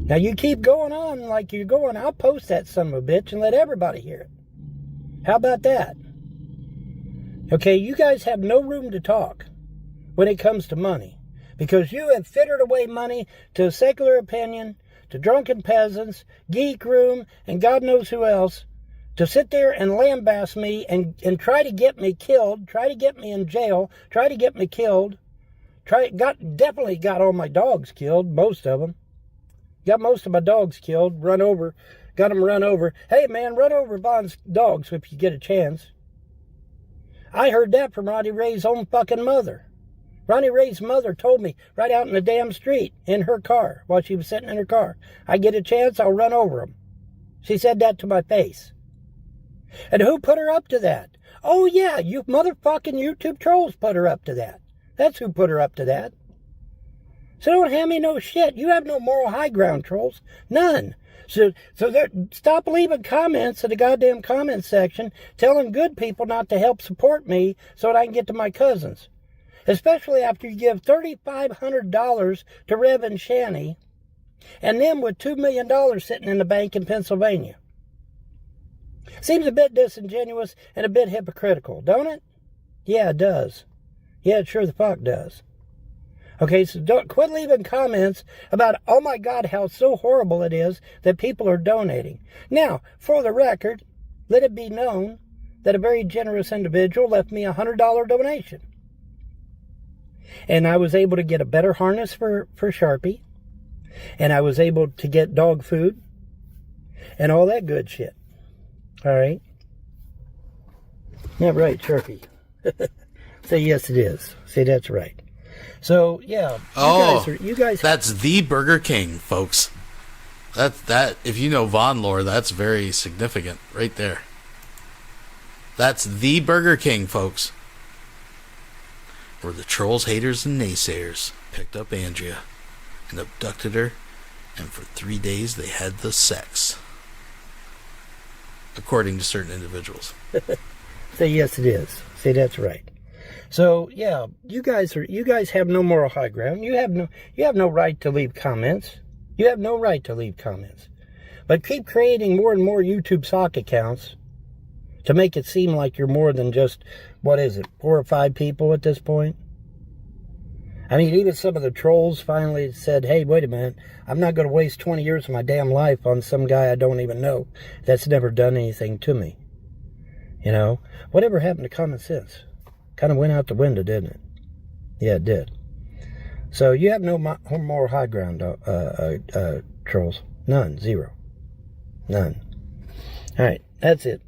Now you keep going on like you're going. I'll post that son of a bitch and let everybody hear it. How about that? Okay, you guys have no room to talk when it comes to money, because you have fittered away money to Secular Opinion, to Drunken Peasants, Geek Room, and God knows who else to sit there and lambaste me and try to get me killed, try to get me in jail, try to get me killed. Definitely got all my dogs killed, most of them. Got most of my dogs killed, got them run over. Hey, man, run over Von's dogs if you get a chance. I heard that from Ronnie Ray's own fucking mother. Ronnie Ray's mother told me right out in the damn street in her car while she was sitting in her car, I get a chance, I'll run over them. She said that to my face. And who put her up to that? Oh, yeah, you motherfucking YouTube trolls put her up to that. That's who put her up to that. So don't hand me no shit. You have no moral high ground, trolls. None. So stop leaving comments in the goddamn comment section telling good people not to help support me so that I can get to my cousins. Especially after you give $3,500 to Rev and Shanny and them with $2 million sitting in the bank in Pennsylvania. Seems a bit disingenuous and a bit hypocritical, don't it? Yeah, it does. Yeah, it sure the fuck does. Okay, so don't quit leaving comments about, oh my God, how so horrible it is that people are donating. Now, for the record, let it be known that a very generous individual left me a $100 donation. And I was able to get a better harness for Sharpie. And I was able to get dog food and all that good shit. All right? Yeah, right, Sharpie. Say yes, it is. Say that's right. So yeah, you guys. That's the Burger King, folks. That if you know Von lore, that's very significant, right there. That's the Burger King, folks. Where the trolls, haters, and naysayers picked up Andrea and abducted her, and for 3 days they had the sex, according to certain individuals. Say yes, it is. Say that's right. So yeah, you guys have no moral high ground. You have no right to leave comments. You have no right to leave comments. But keep creating more and more YouTube sock accounts to make it seem like you're more than just, what is it, 4 or 5 people at this point? I mean, even some of the trolls finally said, hey, wait a minute, I'm not going to waste 20 years of my damn life on some guy I don't even know that's never done anything to me. You know, whatever happened to common sense? Kind of went out the window, didn't it? Yeah, it did. So you have no moral high ground, trolls. None. Zero. None. All right, that's it.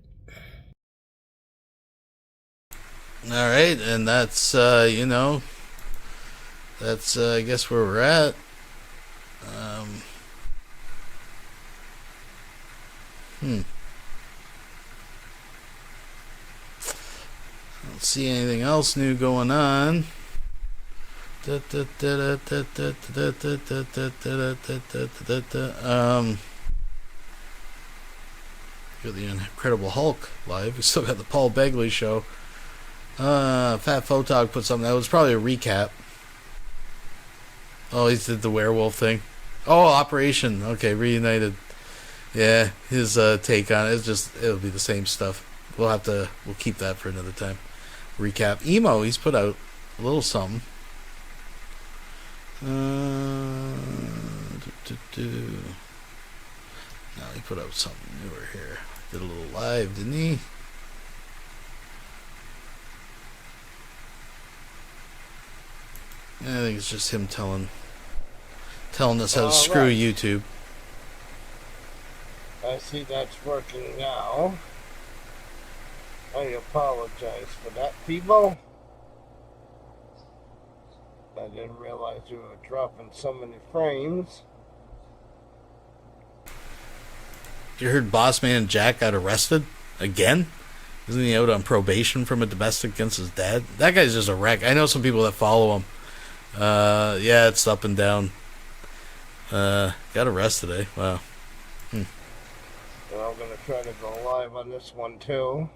All right, and that's, that's, I guess, where we're at. I don't see anything else new going on. Got the Incredible Hulk live. We still got the Paul Begley show. Fat Photog put something. That was probably a recap. Oh, he did the werewolf thing. Oh, Operation. Okay, Reunited. Yeah, his take on it. It'll be the same stuff. We'll keep that for another time. Recap. Emo, he's put out a little something. No, he put out something newer here. Did a little live, didn't he? I think it's just him telling us how to screw YouTube. I see that's working now. I apologize for that, people. I didn't realize you were dropping so many frames. You heard Bossmanjack got arrested again? Isn't he out on probation from a domestic against his dad? That guy's just a wreck. I know some people that follow him. Yeah, it's up and down. Got arrested, eh? Wow. And I'm gonna try to go live on this one too.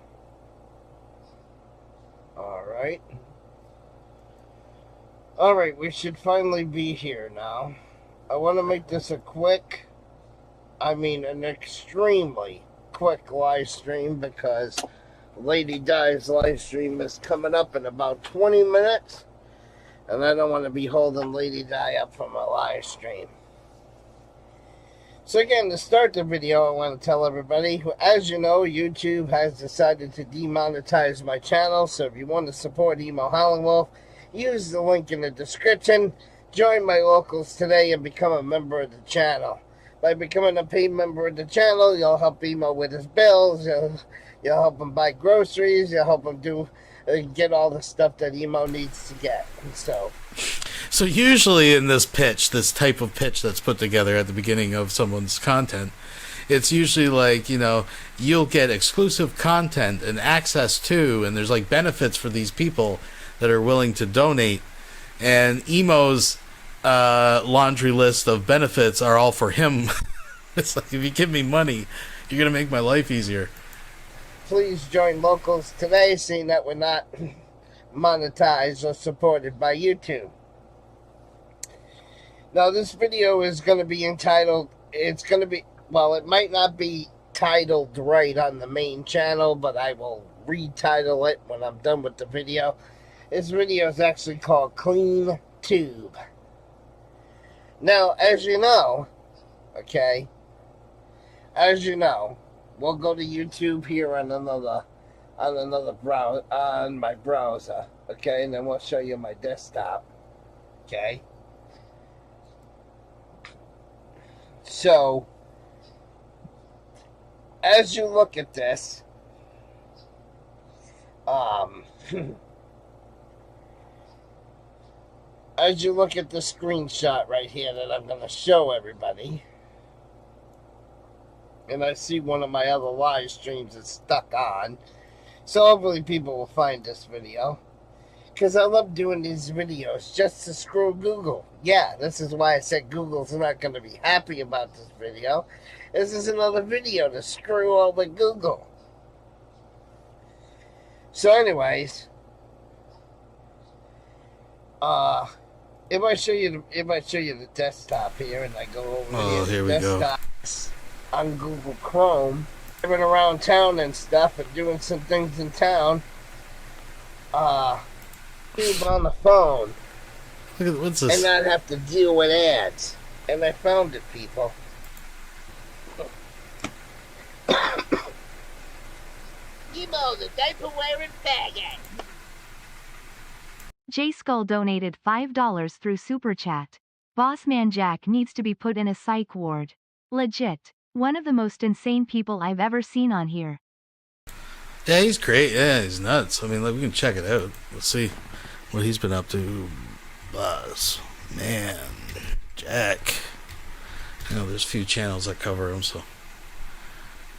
Alright. Alright, we should finally be here now. I want to make this an extremely quick live stream because Lady Di's live stream is coming up in about 20 minutes. And I don't want to be holding Lady Di up for my live stream. So again, to start the video, I want to tell everybody, as you know, YouTube has decided to demonetize my channel. So if you want to support Emo Howling Wolf, use the link in the description. Join my locals today and become a member of the channel. By becoming a paid member of the channel, you'll help Emo with his bills. You'll help him buy groceries. You'll help him get all the stuff that Emo needs to get. So usually in this type of pitch that's put together at the beginning of someone's content, it's usually like, you'll get exclusive content and access to, and there's like benefits for these people that are willing to donate. And Emo's laundry list of benefits are all for him. It's like, if you give me money, you're going to make my life easier. Please join locals today, seeing that we're not monetized or supported by YouTube. Now, this video is going to be entitled, it might not be titled right on the main channel, but I will retitle it when I'm done with the video. This video is actually called Clean Tube. Now, as you know, we'll go to YouTube here on my browser, and then we'll show you my desktop, So, as you look at this, as you look at the screenshot right here that I'm going to show everybody, and I see one of my other live streams is stuck on, so hopefully people will find this video, because I love doing these videos just to screw Google. Yeah, this is why I said Google's not going to be happy about this video. This is another video to screw over Google. So anyways, if I show you the desktop here, and I go over here we go. On Google Chrome, driving around town and stuff, and doing some things in town. On the phone. Look at what's this? And not have to deal with ads. And I found it, people. Emo, the diaper-wearing faggot. J Skull donated $5 through Super Chat. Bossmanjack needs to be put in a psych ward. Legit. One of the most insane people I've ever seen on here. Yeah, he's great. Yeah, he's nuts. I mean, we can check it out. Let's see what he's been up to. Bossmanjack. There's a few channels that cover him, so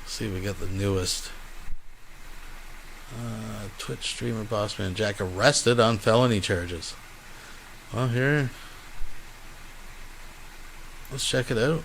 let's see if we got the newest. Twitch streamer Bossmanjack arrested on felony charges. Well, here. Let's check it out.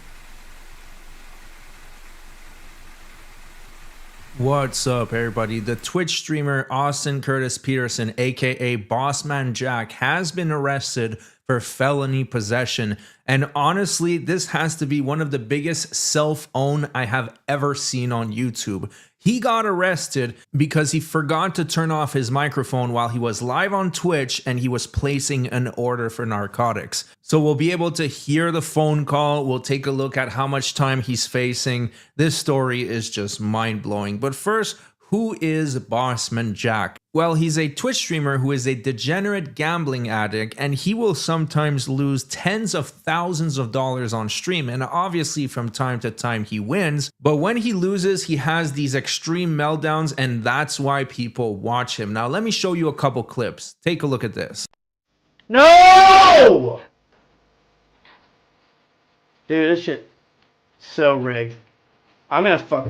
What's up, everybody? The Twitch streamer Austin Curtis Peterson, aka Bossmanjack, has been arrested for felony possession. And honestly, this has to be one of the biggest self-own I have ever seen on YouTube. He got arrested because he forgot to turn off his microphone while he was live on Twitch and he was placing an order for narcotics. So we'll be able to hear the phone call. We'll take a look at how much time he's facing. This story is just mind-blowing. But first, who is Bossmanjack? Well, he's a Twitch streamer who is a degenerate gambling addict, and he will sometimes lose tens of thousands of dollars on stream, and obviously from time to time he wins, but when he loses, he has these extreme meltdowns, and that's why people watch him. Now, let me show you a couple clips. Take a look at this. No! Dude, this shit so rigged. I'm gonna fuck.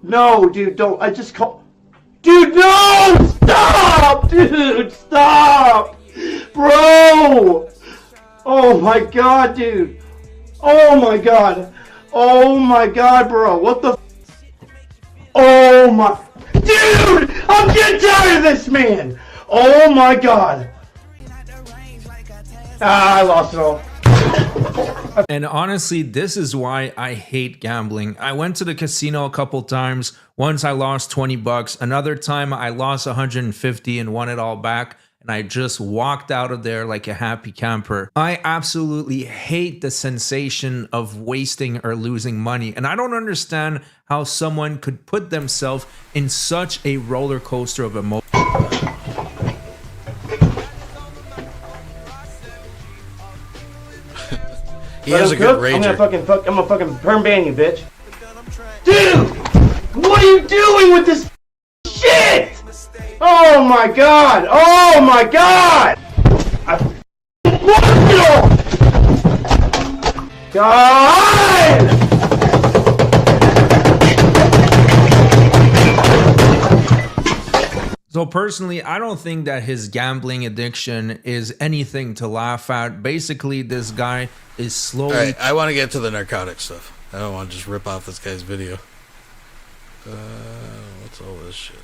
No, dude, don't. I just call. Dude, no! Stop! Dude, stop! Bro! Oh my god, dude. Oh my god. Oh my god, bro. What the? Oh my. Dude! I'm getting tired of this man! Oh my god. Ah, I lost it all. And honestly, this is why I hate gambling. I went to the casino a couple times. Once I lost 20 bucks. Another time I lost 150 and won it all back. And I just walked out of there like a happy camper. I absolutely hate the sensation of wasting or losing money. And I don't understand how someone could put themselves in such a roller coaster of emotion. He is a good rager. I'm gonna fucking perm ban you, bitch. Dude! What are you doing with this shit? Oh my god! Oh my god! God! So personally, I don't think that his gambling addiction is anything to laugh at. Basically, this guy is slowly... All right, I want to get to the narcotic stuff. I don't want to just rip off this guy's video. What's all this shit?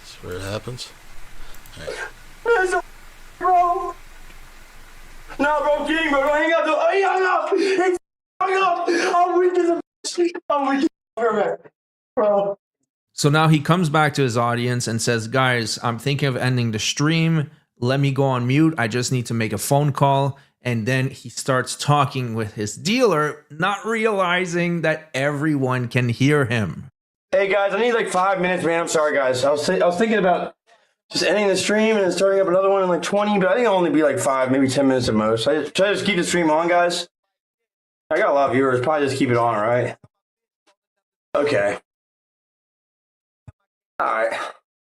That's where it happens. All right. Bro! No, bro, King, bro, hang up. Hang up! Hang up! I'm weak as a bitch. I'm weak as a bro. So now he comes back to his audience and says, guys, I'm thinking of ending the stream. Let me go on mute. I just need to make a phone call. And then he starts talking with his dealer, not realizing that everyone can hear him. Hey, guys, I need like 5 minutes, man. I'm sorry, guys. I was thinking about just ending the stream and then starting up another one in like 20, but I think it'll only be like 5, maybe 10 minutes at most. Should I just keep the stream on, guys? I got a lot of viewers. Probably just keep it on, all right? Okay. All right.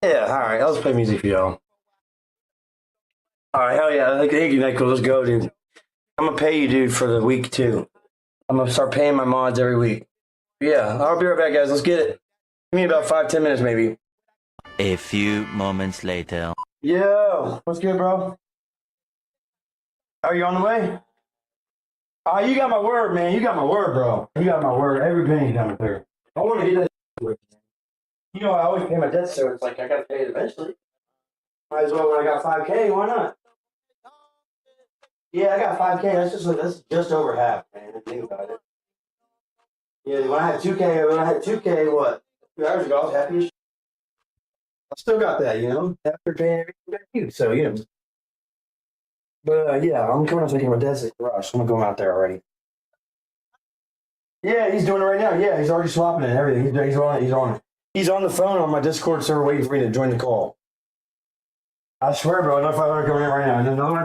Yeah, all right. I'll just play music for y'all. All right, hell yeah. Thank you, Nico. Let's go, dude. I'm going to pay you, dude, for the week, too. I'm going to start paying my mods every week. Yeah, I'll be right back, guys. Let's get it. Give me about 5-10 minutes, maybe. A few moments later. Yo, what's good, bro? Are you on the way? You got my word, man. You got my word, bro. You got my word. Every penny coming through. I want to get that quick. You know, I always pay my debt, so it's like I got to pay it eventually. Might as well when I got 5K. Why not? Yeah, I got 5K. That's just over half, man. Think about it. Yeah, when I had 2K, what? 2 hours ago, I was happy as shit. I still got that, you know, after paying everything back to you. So, you know. But, yeah, I'm coming up thinking my dad's at the garage. So I'm going out there already. Yeah, he's doing it right now. Yeah, he's already swapping it and everything. He's on it. He's on the phone on my Discord server waiting for me to join the call. I swear, bro, another 500 coming in right now. No one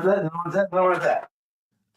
at that.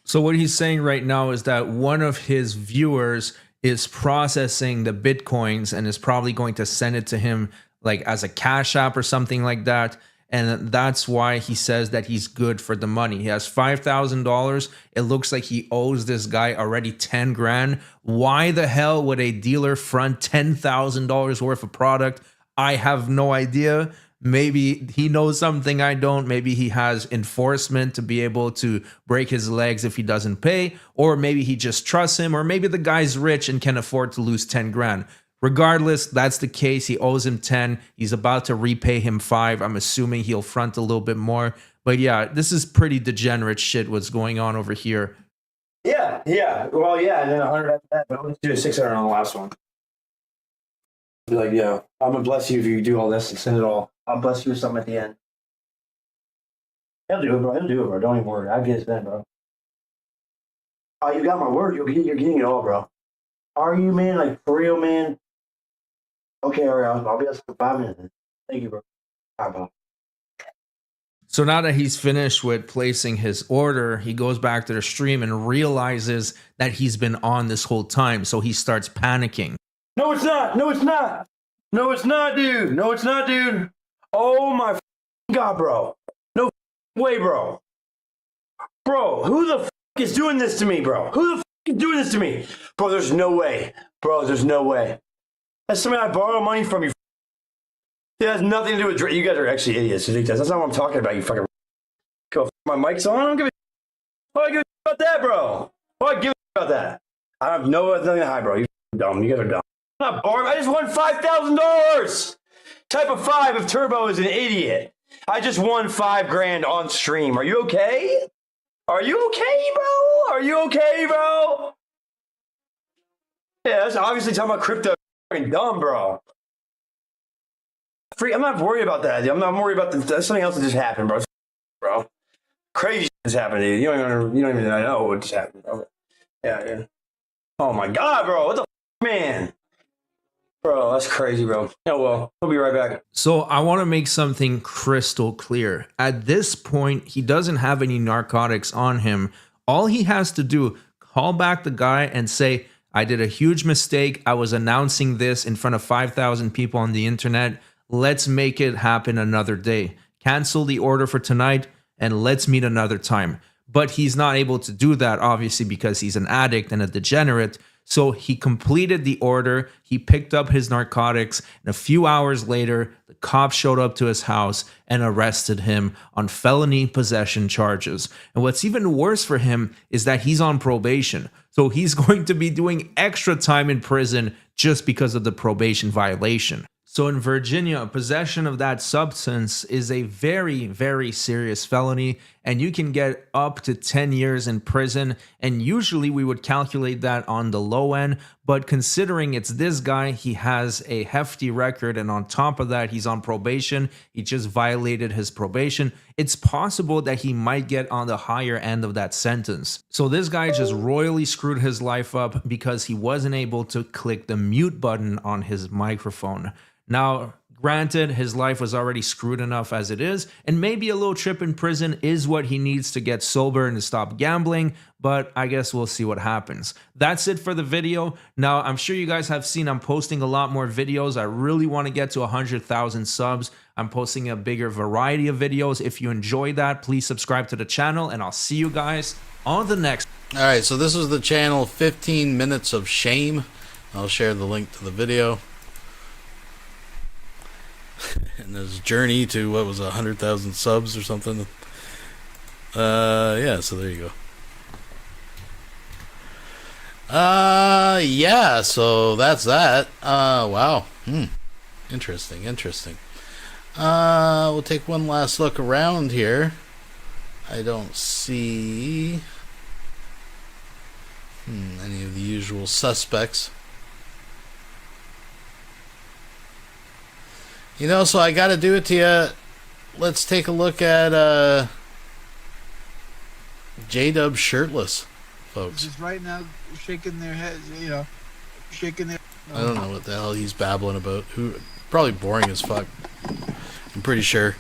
So what he's saying right now is that one of his viewers is processing the Bitcoins and is probably going to send it to him like as a Cash App or something like that. And that's why he says that he's good for the money. He has $5,000. It looks like he owes this guy already 10 grand. Why the hell would a dealer front $10,000 worth of product? I have no idea. Maybe he knows something I don't. Maybe he has enforcement to be able to break his legs if he doesn't pay. Or maybe he just trusts him. Or maybe the guy's rich and can afford to lose 10 grand. Regardless, that's the case. He owes him 10. He's about to repay him 5. I'm assuming he'll front a little bit more. But yeah, this is pretty degenerate shit what's going on over here. Yeah. Well, yeah, and then 100 after that. But let's do a 600 on the last one. Be like, yeah, I'm going to bless you if you do all this and send it all. I'll bless you with something at the end. He'll do it, bro. Don't even worry. I'll get it then, bro. Oh, you got my word. You're getting it all, bro. Are you, man? Like, for real, man? Okay, all right. I'll be up for 5 minutes. Thank you, bro. All right, bro. So now that he's finished with placing his order, he goes back to the stream and realizes that he's been on this whole time. So he starts panicking. No, it's not, dude. Oh, my God, bro. No way, bro. Bro, who the is doing this to me, bro? Who the is doing this to me? Bro, there's no way. Bro, there's no way. That's somebody I borrow money from you. It has nothing to do with... You guys are actually idiots. That's not what I'm talking about, you fucking... Go, my mic's on? I don't give a... Why do I give a about that, bro? Why do I give a about that? I have nothing to hide, bro. You're dumb. You guys are dumb. I'm not borrowing. I just won $5,000. Type of 5 if Turbo is an idiot. I just won $5,000 on stream. Are you okay? Are you okay, bro? Are you okay, bro? Yeah, that's obviously talking about crypto. Fucking dumb, bro. I'm not worried about that. I'm not worried about that's something else that just happened, bro. Crazy just happened, dude. You don't even know what just happened, bro. Yeah. Oh my god, bro. What the man? Bro, that's crazy, bro. Yeah, well, we'll be right back. So I want to make something crystal clear. At this point, he doesn't have any narcotics on him. All he has to do, call back the guy and say, I did a huge mistake. I was announcing this in front of 5,000 people on the internet. Let's make it happen another day. Cancel the order for tonight and let's meet another time. But he's not able to do that, obviously, because he's an addict and a degenerate. So he completed the order, he picked up his narcotics, and a few hours later, the cops showed up to his house and arrested him on felony possession charges. And what's even worse for him is that he's on probation. So he's going to be doing extra time in prison just because of the probation violation. So in Virginia, possession of that substance is a very, very serious felony, and you can get up to 10 years in prison. And usually we would calculate that on the low end, but considering it's this guy, he has a hefty record, and on top of that, he's on probation. He just violated his probation. It's possible that he might get on the higher end of that sentence. So this guy just royally screwed his life up because he wasn't able to click the mute button on his microphone. Now, granted, his life was already screwed enough as it is, and maybe a little trip in prison is what he needs to get sober and to stop gambling, but I guess we'll see what happens. That's it for the video. Now, I'm sure you guys have seen I'm posting a lot more videos. I really want to get to 100,000 subs. I'm posting a bigger variety of videos. If you enjoy that, please subscribe to the channel, and I'll see you guys on the next. All right, so this is the channel 15 Minutes of Shame. I'll share the link to the video. And his journey to, what was it, 100,000 subs or something. Yeah, so there you go. Yeah, so that's that. Wow. Interesting. We'll take one last look around here. I don't see any of the usual suspects. You know, so I gotta do it to you. Let's take a look at J-Dub shirtless, folks. Just right now shaking their heads, shaking their... I don't know what the hell he's babbling about. Probably boring as fuck. I'm pretty sure.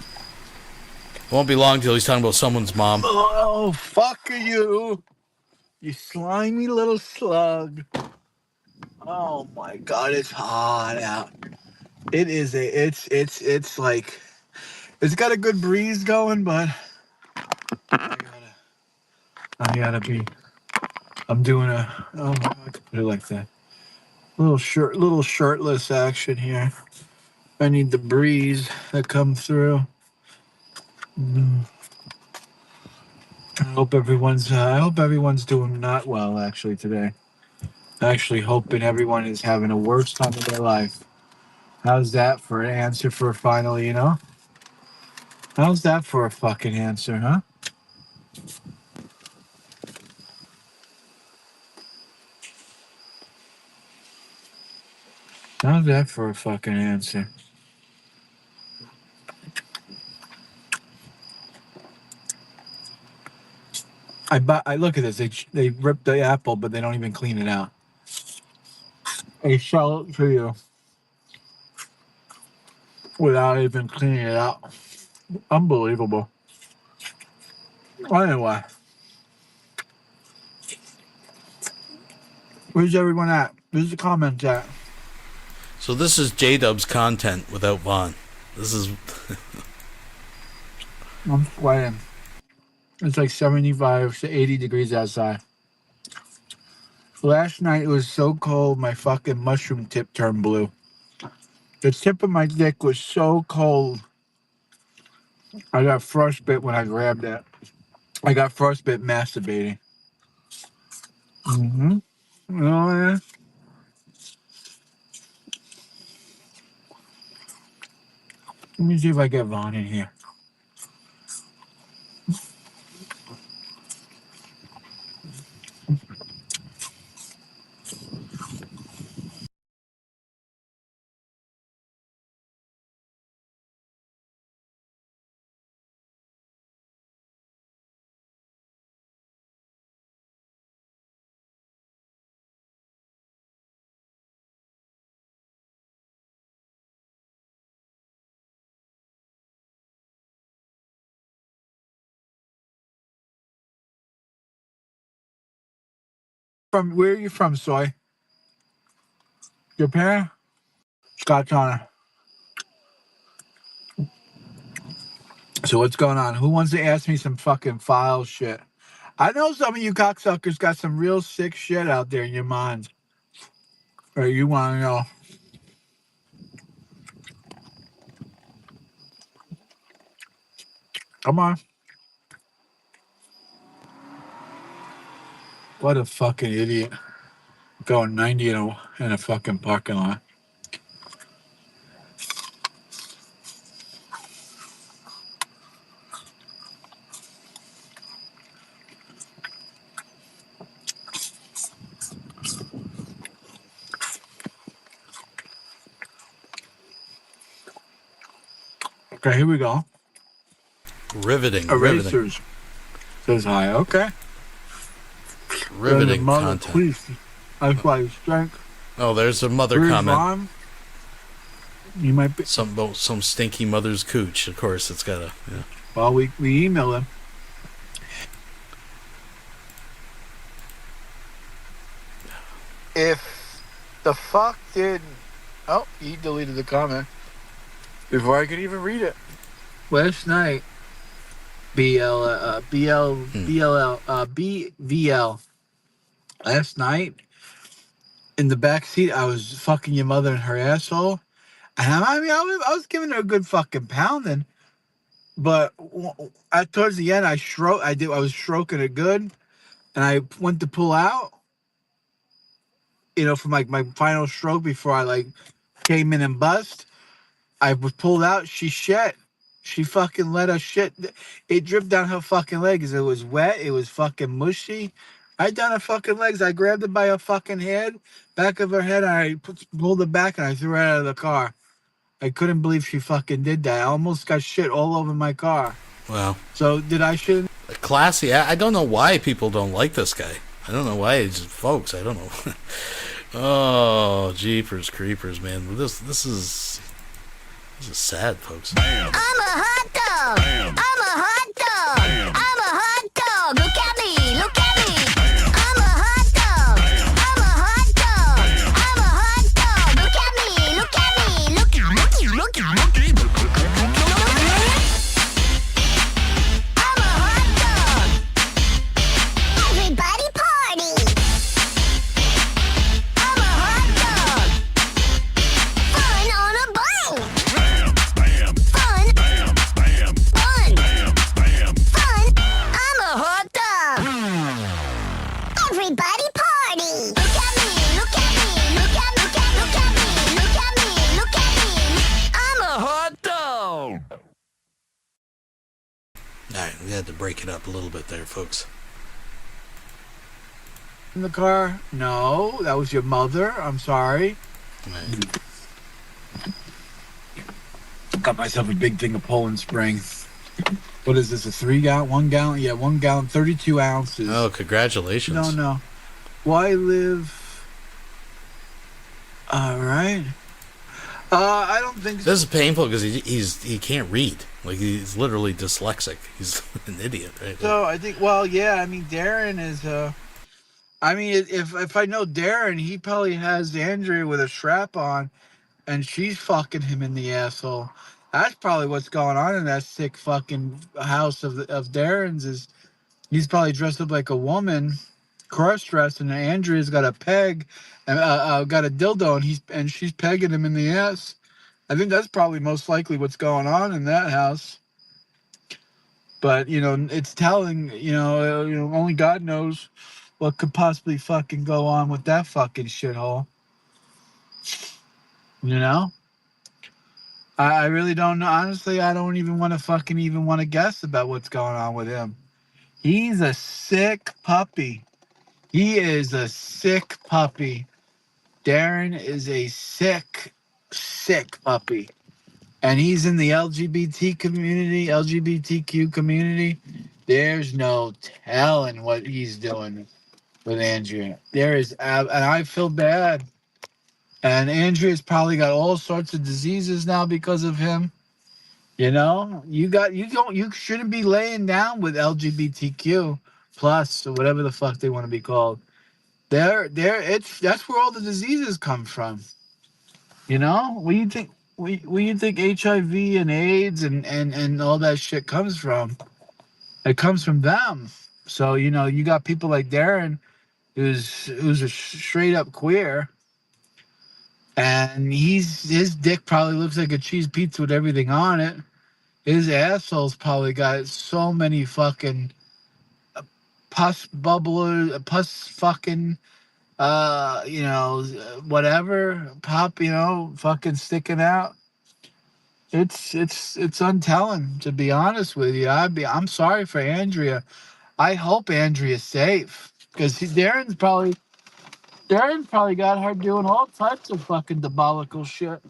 It won't be long till he's talking about someone's mom. Oh, fuck you. You slimy little slug. Oh my god, it's hot out. It is it's like, it's got a good breeze going, but I'm doing oh my god, put it like that. Little shirtless action here. I need the breeze that comes through. I hope everyone's doing not well actually today. Actually hoping everyone is having the worst time of their life. How's that for an answer for a finally, How's that for a fucking answer, huh? How's that for a fucking answer? I look at this. They rip the apple, but they don't even clean it out. They sell it to you without even cleaning it out. Unbelievable. Anyway, where's everyone at? Where's the comments at? So this is J-Dub's content without Vaughn. This is... I'm sweating. It's like 75 to 80 degrees outside. Last night it was so cold, my fucking mushroom tip turned blue. The tip of my dick was so cold. I got frostbite when I grabbed it. I got frostbite masturbating. Mm-hmm. Oh, yeah. Let me see if I get Vaughn in here. Where are you from, Soy? Japan? Scotch honor. So what's going on? Who wants to ask me some fucking file shit? I know some of you cocksuckers got some real sick shit out there in your minds. Or you want to know. Come on. What a fucking idiot. Going 90 in a fucking parking lot. Okay, here we go. Riveting. Erasers says hi. Okay. Riveting mother, content. Please. That's why you strength. Oh, there's a mother Where's comment. Mom? You might be some stinky mother's cooch. Of course, it's got a. Yeah. Well, we email them. If the fuck did... Oh, he deleted the comment before I could even read it. Last night, BVL. Last night, in the back seat, I was fucking your mother in her asshole. And I was giving her a good fucking pounding. But towards the end, I was stroking it good. And I went to pull out, from like my final stroke before I like came in and bust. I was pulled out. She shit. She fucking let us shit. It dripped down her fucking legs. It was wet. It was fucking mushy. I down her fucking legs. I grabbed her by her fucking head, back of her head, and I pulled her back and I threw her out of the car. I couldn't believe she fucking did that. I almost got shit all over my car. Wow. So did I shit? Classy. I don't know why people don't like this guy. I don't know why. It's just folks. I don't know. Oh, jeepers creepers, man. This is sad, folks. I'm a hot dog. I'm a hot dog. I'm a hot dog. Look at me. Look at me. I'm a hot dog. I'm a hot dog. I'm a hot dog. Look at me. Look at me. Look at me. Look at me. I'm a hot dog. Everybody party. I'm a hot dog. Fun on a bike. Fun. I'm a hot dog. Everybody party. Look at me. Look at me. Look at me. Look at me. Look at me. Look at me. I'm a hot dog. All right, we had to break it up a little bit there, folks. In the car? No, that was your mother. I'm sorry. Right. Got myself a big thing of Poland Spring. What is this? A 3 gallon? 1 gallon? Yeah, 1 gallon, 32 ounces. Oh, congratulations. No. Why live? All right. I don't think so. This is painful because he can't read. Like, he's literally dyslexic. He's an idiot, right? So I think, well, yeah. I mean, Darren is. I mean, if I know Darren, he probably has Andrea with a strap on, and she's fucking him in the asshole. That's probably what's going on in that sick fucking house of Darren's. Is he's probably dressed up like a woman, cross-dressed, and Andrea's got a peg, and got a dildo, and she's pegging him in the ass. I think that's probably most likely what's going on in that house. But it's telling. Only God knows what could possibly fucking go on with that fucking shithole. I really don't know. Honestly, I don't even want to guess about what's going on with him. He's a sick puppy. He is a sick puppy. Darren is a sick puppy. And he's in the LGBTQ community. There's no telling what he's doing with Andrea. And I feel bad. And Andrea's probably got all sorts of diseases now because of him. You shouldn't be laying down with LGBTQ plus or whatever the fuck they want to be called. That's where all the diseases come from. You know, where you think HIV and AIDS and all that shit comes from? It comes from them. So, you know, you got people like Darren who's a straight up queer, and his dick probably looks like a cheese pizza with everything on it. His asshole's probably got so many fucking pus bubblers, pus fucking you know, whatever pop, you know, fucking sticking out. It's untelling, to be honest with you. I'm sorry for Andrea. I hope Andrea's safe because Darren's probably got her doing all types of fucking diabolical shit,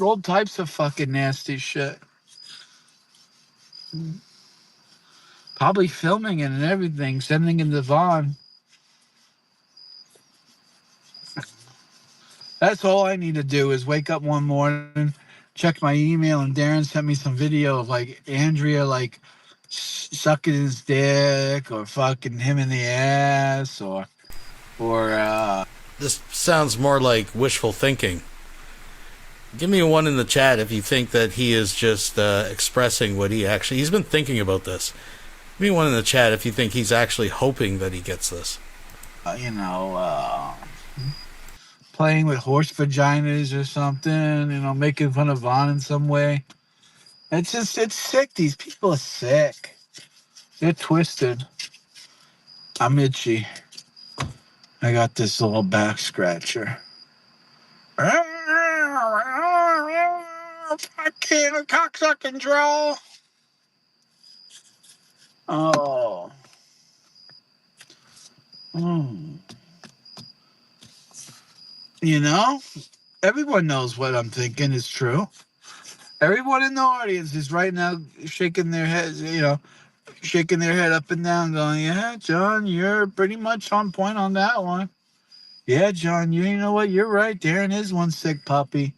all types of fucking nasty shit. Probably filming it and everything, sending it to Vaughn. That's all I need to do is wake up one morning, check my email, and Darren sent me some video of like Andrea like sucking his dick or fucking him in the ass or This sounds more like wishful thinking. Give me a one in the chat if you think that he is just expressing what he's been thinking about this. Give me one in the chat if you think he's actually hoping that he gets this. You know, playing with horse vaginas or something, you know, making fun of Vaughn in some way. It's sick. These people are sick. They're twisted. I'm itchy. I got this little back scratcher. Fucking a cocksucking draw. Oh. You know, everyone knows what I'm thinking is true. Everyone in the audience is right now shaking their heads, you know, shaking their head up and down, going, yeah, John, you're pretty much on point on that one. Yeah, John, you know what? You're right. Darren is one sick puppy.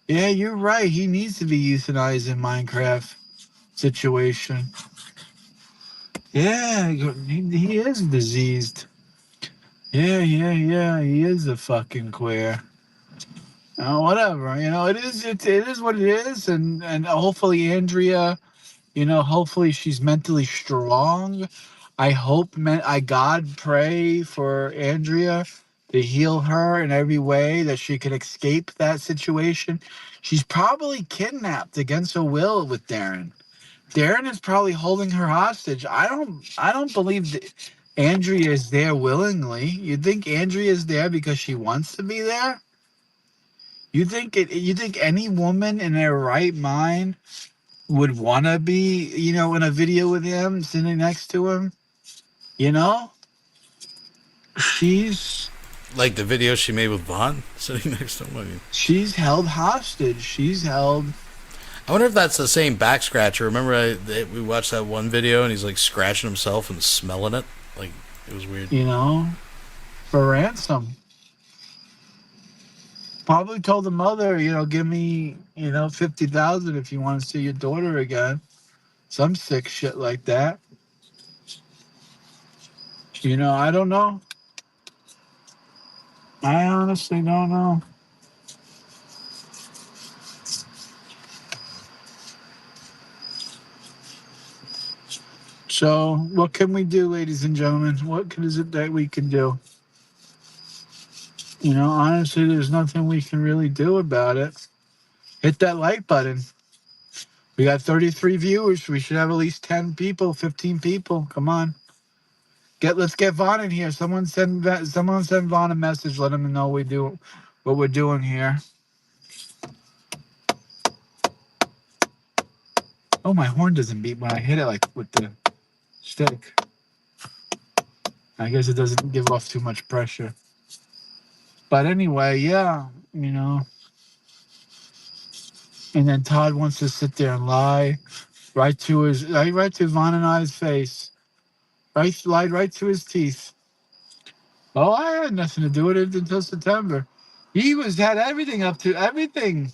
Yeah, you're right. He needs to be euthanized in Minecraft situation. Yeah, he is diseased. Yeah. He is a fucking queer. Whatever. You know, it is what it is, and hopefully Andrea, you know, hopefully she's mentally strong. I God pray for Andrea to heal her in every way that she could escape that situation. She's probably kidnapped against her will with Darren. Darren is probably holding her hostage. I don't believe that Andrea is there willingly. You think Andrea is there because she wants to be there? You think any woman in their right mind would want to be, you know, in a video with him, sitting next to him? You know? She's... Like the video she made with Vaughn sitting next to him? I mean, she's held hostage. She's held... I wonder if that's the same back scratcher. Remember we watched that one video and he's like scratching himself and smelling it? Like, it was weird. You know? For ransom. Probably told the mother, you know, give me, you know, $50,000 if you want to see your daughter again. Some sick shit like that. You know, I don't know. I honestly don't know. So, what can we do, ladies and gentlemen? What is it that we can do? You know, honestly, there's nothing we can really do about it. Hit that like button. We got 33 viewers. We should have at least 10 people, 15 people. Come on. Let's get Vaughn in here. Someone send Vaughn a message. Let him know what we're doing here. Oh, my horn doesn't beep when I hit it like with the stick. I guess it doesn't give off too much pressure. But anyway, yeah, you know. And then Todd wants to sit there and lie right to Vaughn and I's face. Lied right to his teeth. Oh, I had nothing to do with it until September. He had everything up to everything.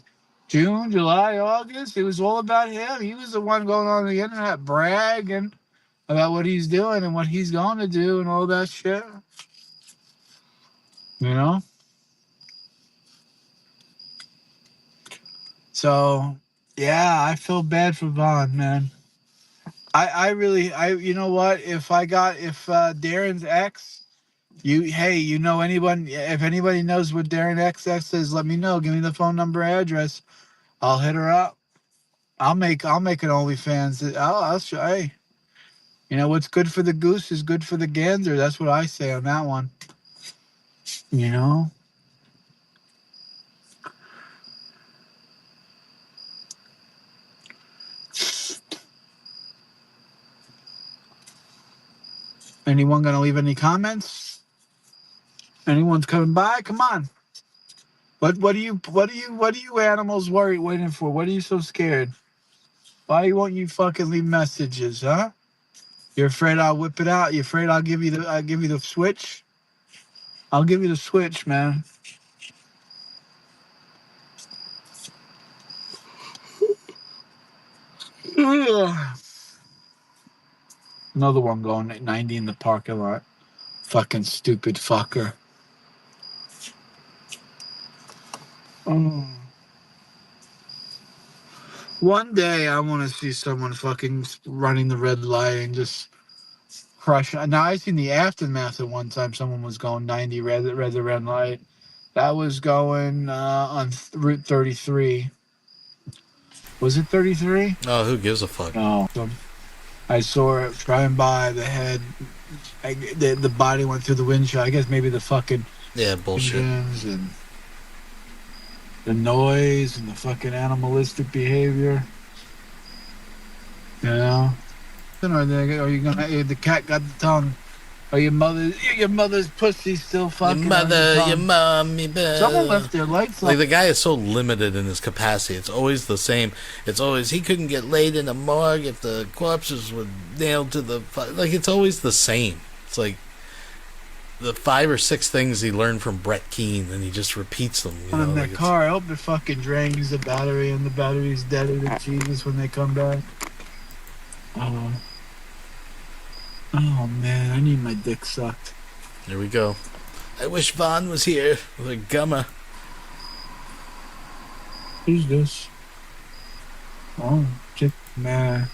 June, July, August. It was all about him. He was the one going on the internet bragging. about what he's doing and what he's going to do and all that shit. You know? So, yeah, I feel bad for Vaughn, man. I really, you know what? If Darren's ex, you know anyone, if anybody knows what Darren XX is, let me know. Give me the phone number, address. I'll hit her up. I'll make an OnlyFans. I'll show, hey, you know, what's good for the goose is good for the gander. That's what I say on that one. You know? Anyone gonna leave any comments? Anyone's coming by? Come on. What are you animals waiting for? What are you so scared? Why won't you fucking leave messages, huh? You're afraid I'll whip it out? You afraid I'll give you the switch? I'll give you the switch, man. Another one going at 90 in the parking lot. Fucking stupid fucker. One day I want to see someone fucking running the red light and just crush. Now I seen the aftermath at one time. Someone was going 90 red the red light. That was going on Route 33. Was it 33? Oh, who gives a fuck? No. I saw it driving by. The head, the body went through the windshield. I guess maybe the fucking bullshit. And the noise and the fucking animalistic behavior. You know? Or are you gonna? The cat got the tongue. Or your mother's pussy still fucking. Your mommy. Someone left their lights on. Like, the guy is so limited in his capacity. It's always the same. It's always, he couldn't get laid in a morgue if the corpses were nailed to the. Like, it's always the same. It's like the 5 or 6 things he learned from Brett Keane, and he just repeats them. You know? In that car, I hope it fucking drains the battery, and the battery's deader to Jesus when they come back. Oh man, I need my dick sucked. There we go. I wish Vaughn was here with a gumma. Who's this? Oh, shit, man.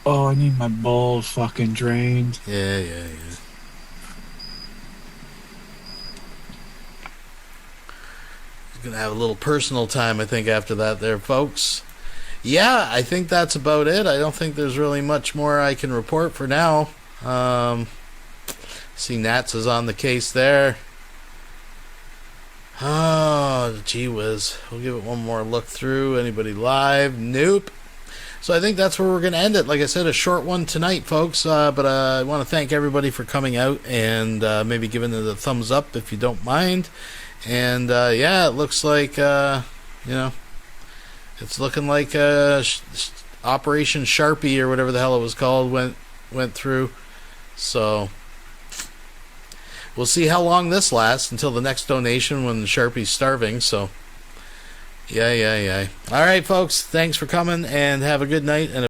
Oh, I need my balls fucking drained. Yeah. He's gonna have a little personal time, I think, after that there, folks. Yeah, I think that's about it. I don't think there's really much more I can report for now. See, Nats is on the case there. Oh, gee whiz. We'll give it one more look through. Anybody live? Nope. So I think that's where we're going to end it. Like I said, a short one tonight, folks. But I want to thank everybody for coming out and maybe giving it a thumbs up if you don't mind. And yeah, it looks like, it's looking like Operation Sharpie or whatever the hell it was called went through. So we'll see how long this lasts until the next donation when Sharpie's starving. So yeah. All right, folks. Thanks for coming and have a good night. And